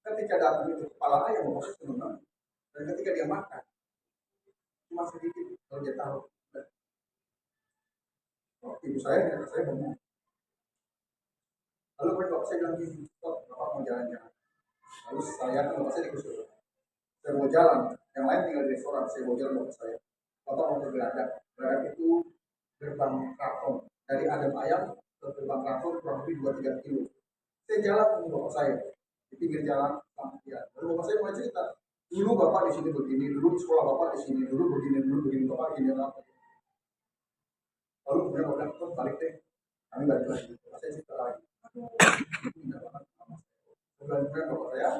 Ketika datang itu kepala ayam, bapak saya senang. Dan ketika dia makan, cuma sedikit, kalau dia taruh. Ibu saya dan kakak saya banyak. Lalu bapak saya bilang gini, bapak mau jalan-jalan. Lalu saya kan bapak saya digusur. Saya mau jalan, yang lain tinggal di restoran, saya mau jalan bapak saya. Bapak mau ke Geladak. Geladak itu gerbang keraton. Dari Adem Ayam ke gerbang keraton kurang lebih 2-3 kilo. Saya jalan dengan bapak saya di pinggir jalan lampian. Lalu bapak saya mulai cerita, dulu bapak di sini begini, dulu di sekolah bapak di sini, dulu begini, bapak gini apa. Lalu kemudian bapak bilang, balik deh, kami balik lagi. Bapak saya cerita lagi. Tidak banget sama saya. Kemudian bapak saya,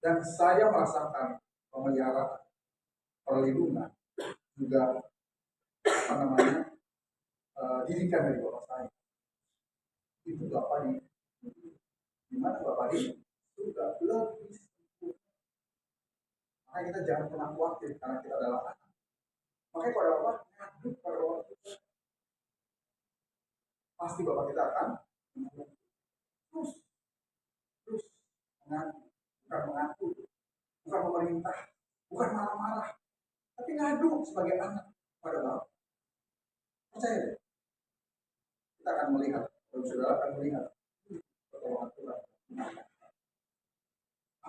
dan saya merasakan pemeliharaan, perlindungan, juga apa namanya didikan dari bapak saya. Itu bapak di mana bapak di sudah lebih sempurna. Makanya kita jangan pernah khawatir karena kita adalah anak. Makanya pada bapak ngadu pada bapak kita, pasti bapak kita akan terus mengaku, bukan mengaku, bukan memerintah, bukan marah-marah, tapi ngadu sebagai anak pada bapak. Percaya deh, kita akan melihat, saudara akan melihat pertolongan Tuhan.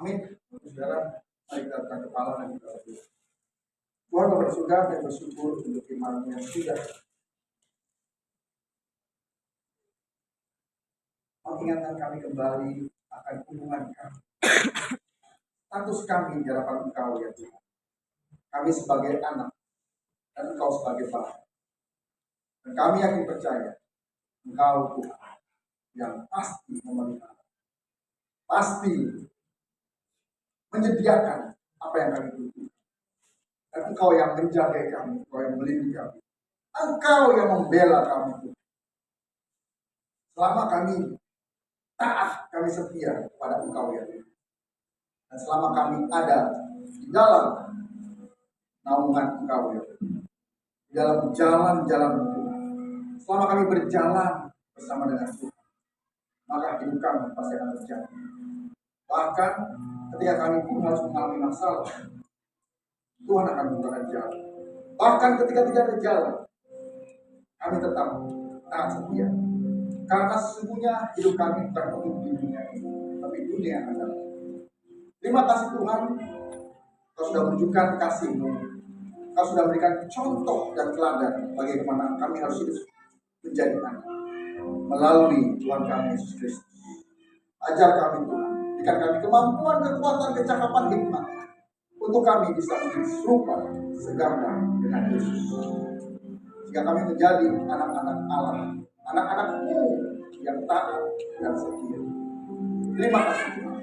Amin. Saudara, mari kita angkat kepala dan kita berdoa. Tuhan Bapa di surga, kami bersyukur untuk firman yang sudah mengingatkan kami kembali akan hubungan kami, status kami di hadapan Engkau ya Tuhan. Kami sebagai anak dan Engkau sebagai Bapa. Dan kami yakin percaya Engkau Tuhan yang pasti memelihara, pasti menyediakan apa yang kami butuhkan. Dan Engkau yang menjaga kami, Engkau yang melindungi kami, Engkau yang membela kami Tuhan. Selama kami taat, kami setia kepada Engkau ya Tuhan. Dan selama kami ada di dalam naungan Engkau ya Tuhan, di dalam jalan-jalan Tuhan, selama kami berjalan bersama dengan Tuhan, maka hidup kami pasti akan terjaga. Bahkan ketika kami pun harus mengalami masalah, Tuhan akan membukakan jalan. Bahkan ketika tidak ada jalan, kami tetap taat setia. Karena sesungguhnya hidup kami bukan untuk di dunia ini, tapi dunia yang akan datang. Terima kasih Tuhan, Kau sudah menunjukkan kasih-Mu. Kau sudah memberikan contoh dan teladan bagaimana kami harus hidup menjadi anak melalui Tuhan kami Yesus Kristus. Ajar kami Tuhan, berikan kami kemampuan, kekuatan, kecakapan, hikmat untuk kami bisa menjadi serupa segambar dengan Yesus. Jika kami menjadi anak-anak Allah, anak-anak-Mu yang taat dan setia. Terima kasih Tuhan.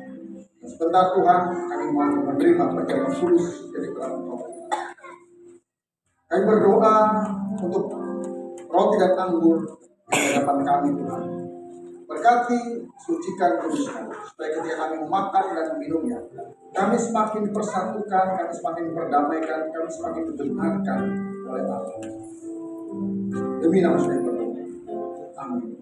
Dan sebentar Tuhan, kami mau menerima perjalanan tulus dari Engkau. Kami berdoa untuk roti dan anggur di hadapan kami Tuhan. Berkati, sucikan, kuduskan, supaya ketika kami memakan dan meminumnya, kami semakin persatukan, kami semakin perdamaikan, kami semakin dibenarkan oleh Allah. Demi nama Tuhan berdoa. Amin.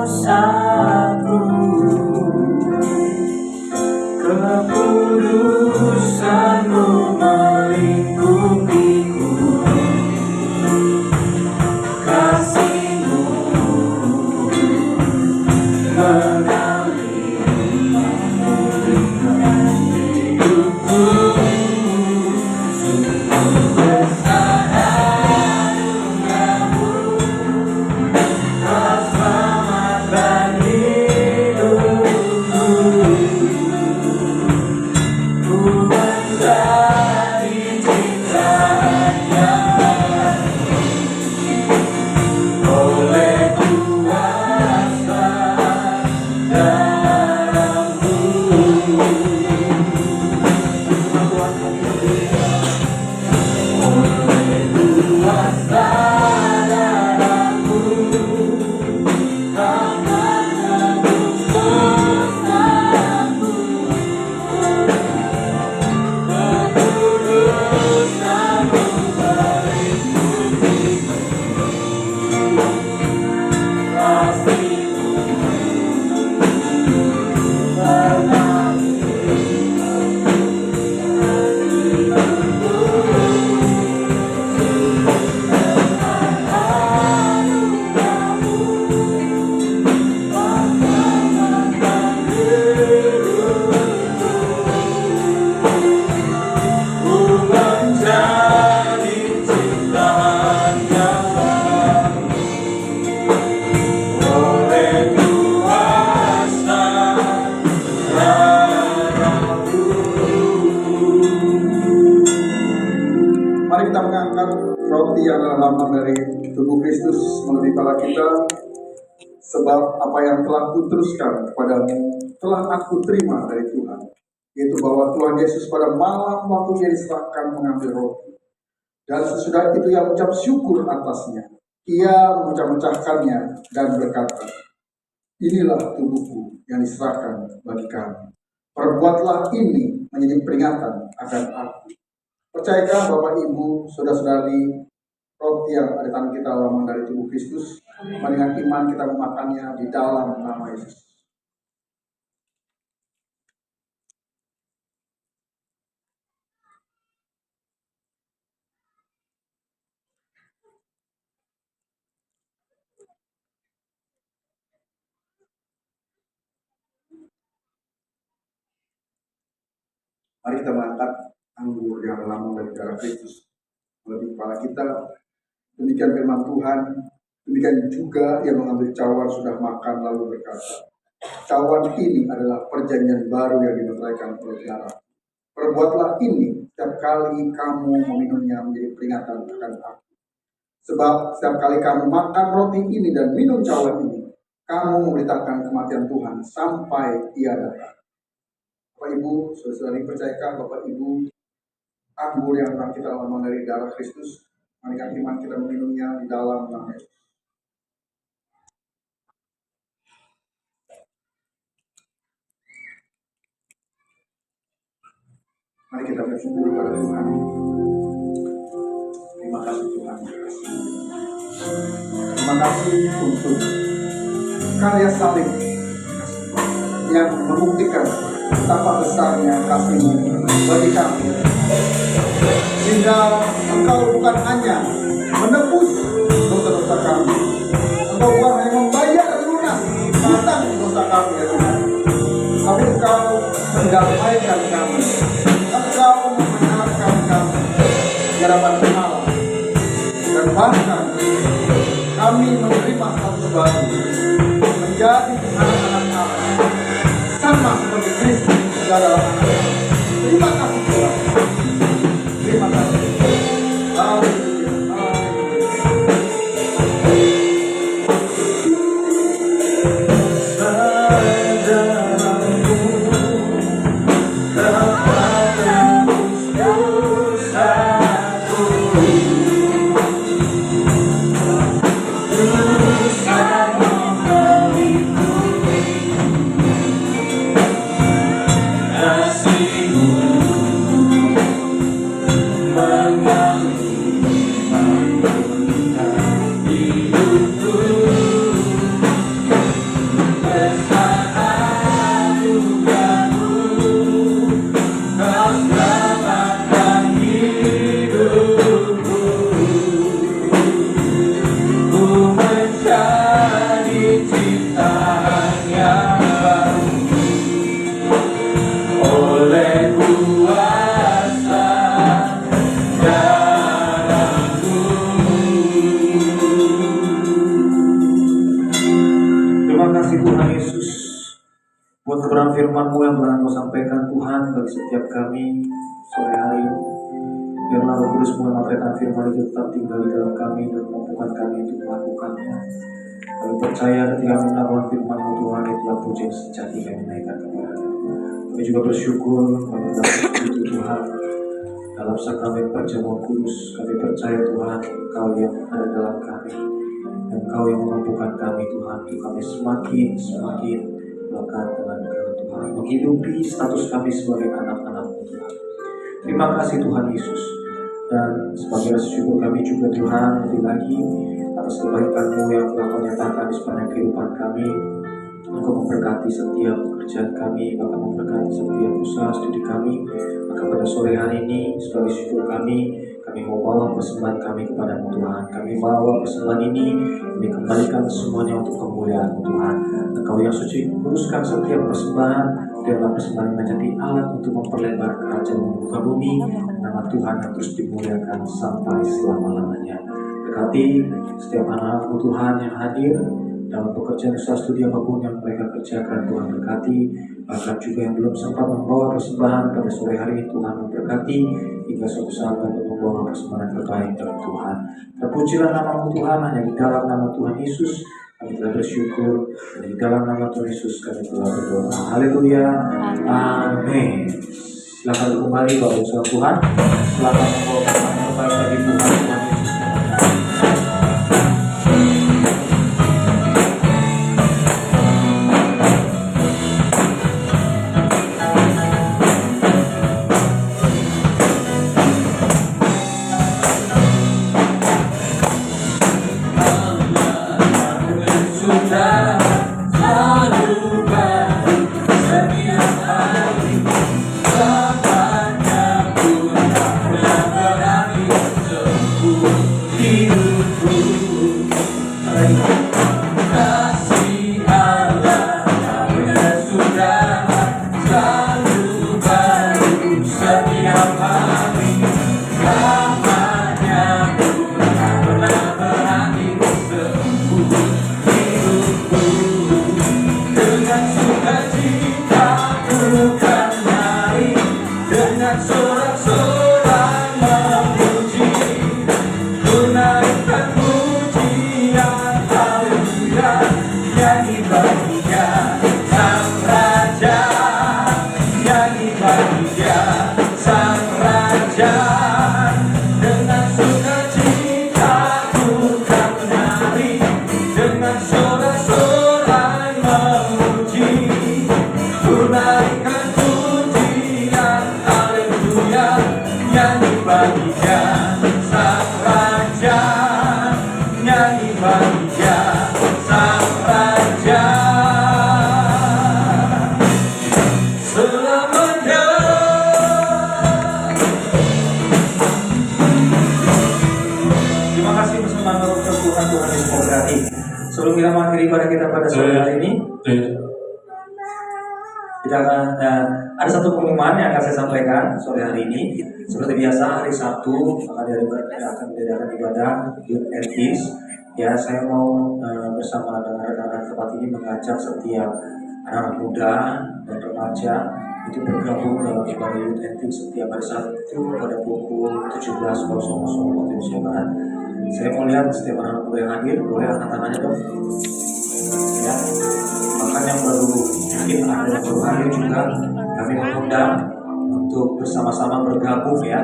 Dosaku kita mengangkat roti yang adalah lambang dari tubuh Kristus melalui kepala kita, sebab apa yang telah kuteruskan kepadamu telah aku terima dari Tuhan, yaitu bahwa Tuhan Yesus pada malam waktu Ia diserahkan mengambil roti, dan sesudah itu Ia mengucap syukur atasnya. Ia memecah-mecahkannya dan berkata, inilah tubuhku yang diserahkan bagi kamu. Perbuatlah ini menjadi peringatan akan aku. Percayakah Bapak Ibu, saudara-saudari, roti yang ada di tangan kita lambang dari tubuh Kristus, dengan iman kita memakannya di dalam nama Yesus. Mari kita mengangkat anggur yang lambang dari darah Kristus melalui kepala kita. Demikian firman Tuhan. Demikian juga yang mengambil cawan sudah makan lalu berkata, cawan ini adalah perjanjian baru yang dimeteraikan oleh darah. Perbuatlah ini setiap kali kamu meminumnya menjadi peringatan akan aku. Sebab setiap kali kamu makan roti ini dan minum cawan ini, kamu memberitakan kematian Tuhan sampai Ia datang. Bapak Ibu, saudara-saudari, percayakah Bapak Ibu, anggur yang telah kita lambang dari darah Kristus, mari iman kita meminumnya di dalam nama Yesus. Mari kita bersyukur kepada Tuhan. Terima kasih Tuhan. Terima kasih untuk karya salib yang membuktikan betapa besarnya kasih-Mu bagi kami, sehingga Engkau bukan hanya menebus dosa-dosa kami, Engkau bukan hanya membayar lunas hutang dosa kami ya Tuhan, tapi Engkau mendamaikan kami, Engkau membenarkan kami di hadapan Allah, dan bahkan kami menerima satu baru menjadi anak-anak Allah, sama seperti Kristus adalah anak. Terima kasih Tuhan. Terima kasih. Firman-Mu yang telah Kau sampaikan Tuhan bagi setiap kami sore hari ini. Biarlah Roh Kudus mematahkan firman itu tetap tinggal di dalam kami dan memampukan kami untuk melakukannya. Kami percaya ketika kami melakukan firman-Mu Tuhan, itulah pujian sejati kami naikkan kepada-Mu. Kami juga bersyukur kami dapat itu Tuhan dalam sakramen perjamuan kudus. Kami percaya Tuhan Engkau yang ada dalam kami dan Engkau yang memampukan kami Tuhan untuk kami semakin melekat dengan Engkau Tuhan, menghidupi status kami sebagai anak-anak-Mu Tuhan. Terima kasih Tuhan Yesus, dan sebagai rasa syukur kami juga Tuhan lebih lagi atas kebaikan-Mu yang telah Kau nyatakan di sepanjang kehidupan kami. Engkau memberkati setiap pekerjaan kami, bahkan memberkati setiap usaha studi kami. Maka pada sore hari ini sebagai syukur kami mau bawa persembahan kami kepada-Mu Tuhan. Kami bawa persembahan ini, kami kembalikan semuanya untuk kemuliaan-Mu Tuhan. Engkau yang suci, uruskan setiap persembahan, biarlah persembahan menjadi alat untuk memperlebar kerajaan-Mu di muka bumi. Nama Tuhan yang terus dimuliakan sampai selama-lamanya. Berkati setiap anak-anak-Mu Tuhan yang hadir, dalam pekerjaan usaha studi apapun yang mereka kerjakan. Tuhan berkati, bahkan juga yang belum sempat membawa persembahan pada sore hari ini, Tuhan memberkati hingga suatu saat dapat membawa persembahan terbaik dalam Tuhan. Terpujilah nama Tuhan, hanya di dalam nama Tuhan Yesus kami telah bersyukur, dan di dalam nama Tuhan Yesus kami telah berdoa. Haleluya, amin. Silakan kembali Bapak Ibu Tuhan. Selamat membawa persembahan terbaik bagi Tuhan Yesus. Sebelum kita mengakhiri ibadah kita pada sore hari ini, kita akan ada satu pengumuman yang akan saya sampaikan sore hari ini. Seperti biasa hari Sabtu akan diadakan ibadah Youth and Peace. Ya, saya mau bersama dengan rekan-rekan tempat ini mengajak setiap anak muda dan remaja itu bergabung dalam ibadah Youth and Peace setiap hari Sabtu pada pukul 17.00 waktu Indonesia Barat. Saya mau lihat setiap anak muda yang hadir, boleh angkat tangannya dong. Ya, bahkan yang baru mungkin ada yang baru hadir juga, kami mengundang untuk bersama-sama bergabung ya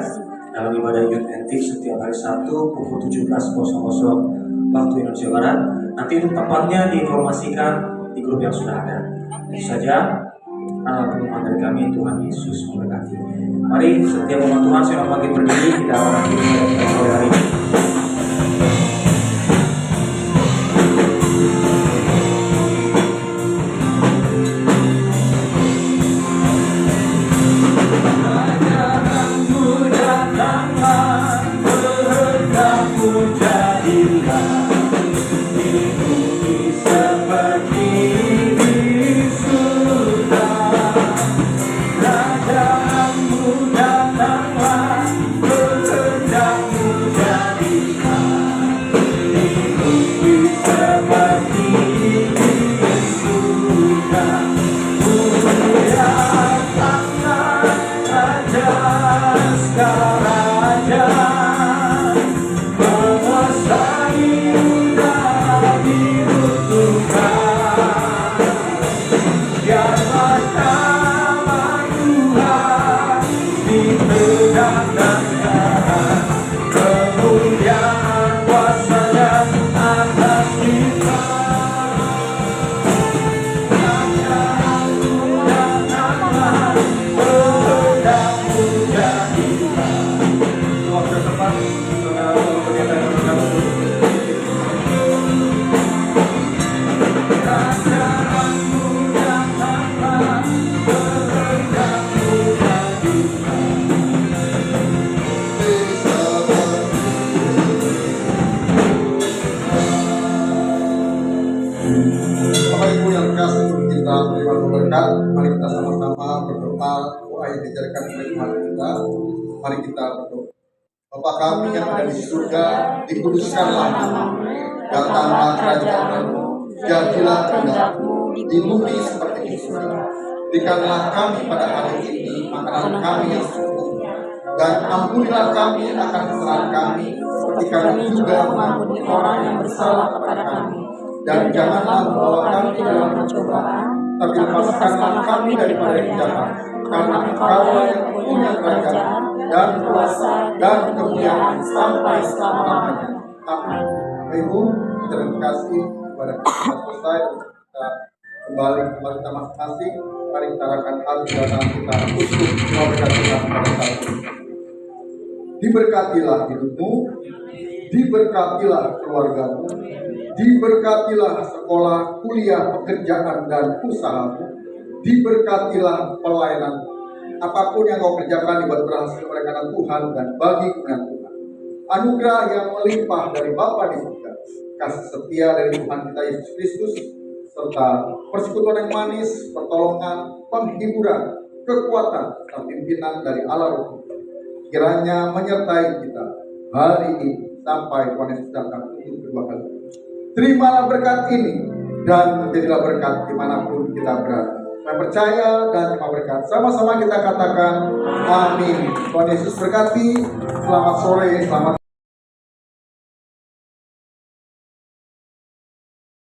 dalam ibadah Youth and Peace setiap hari Sabtu pukul 17.00 waktu Indonesia Barat. Nanti untuk tempatnya diinformasikan di grup yang sudah ada. Itu saja pengumuman dari kami. Tuhan Yesus memberkati. Mari setiap umat Tuhan saya makin berdiri, kita akan akhiri pada sore hari ini. Mari kita sama-sama berdoa doa yang diajarkan oleh Tuhan kita. Mari kita berdoa. Bapa kami yang ada di surga, dikuduskanlah namamu, datanglah kerajaan-Mu, jadilah kehendak-Mu di bumi seperti di surga. Berikanlah kami pada hari ini makanan kami yang secukupnya, dan ampunilah kami akan kesalahan kami, seperti kami juga mengampuni orang yang bersalah kepada kami. Dan janganlah membawa kami ke dalam pencobaan, tapi lepaskanlah kami daripada yang jahat. Karena Engkau yang punya kerajaan dan kuasa dan kemuliaan sampai selama-lamanya. Amin. Ibu, terima kasih kepada kita selesai untuk kita kembali kita masing-masing. Mari kita arahkan hati dan tangan kita untuk memberkati Tuhan pada saat ini. Diberkatilah hidupmu, diberkatilah keluargamu, diberkatilah sekolah, kuliah, pekerjaan, dan usahamu, diberkatilah pelayanan. Apapun yang kau kerjakan dibuat berhasil oleh karena Tuhan dan bagi kemuliaan Tuhan. Anugerah yang melimpah dari Bapa di surga, kasih setia dari Tuhan kita Yesus Kristus, serta persekutuan yang manis, pertolongan, penghiburan, kekuatan, dan pimpinan dari Allah Roh kiranya menyertai kita hari ini sampai Tuhan Yesus datang untuk kedua kali. Terimalah berkat ini dan menjadilah berkat dimanapun kita berada. Saya percaya dan terima berkat. Sama-sama kita katakan amin. Tuhan Yesus berkati. Selamat sore, selamat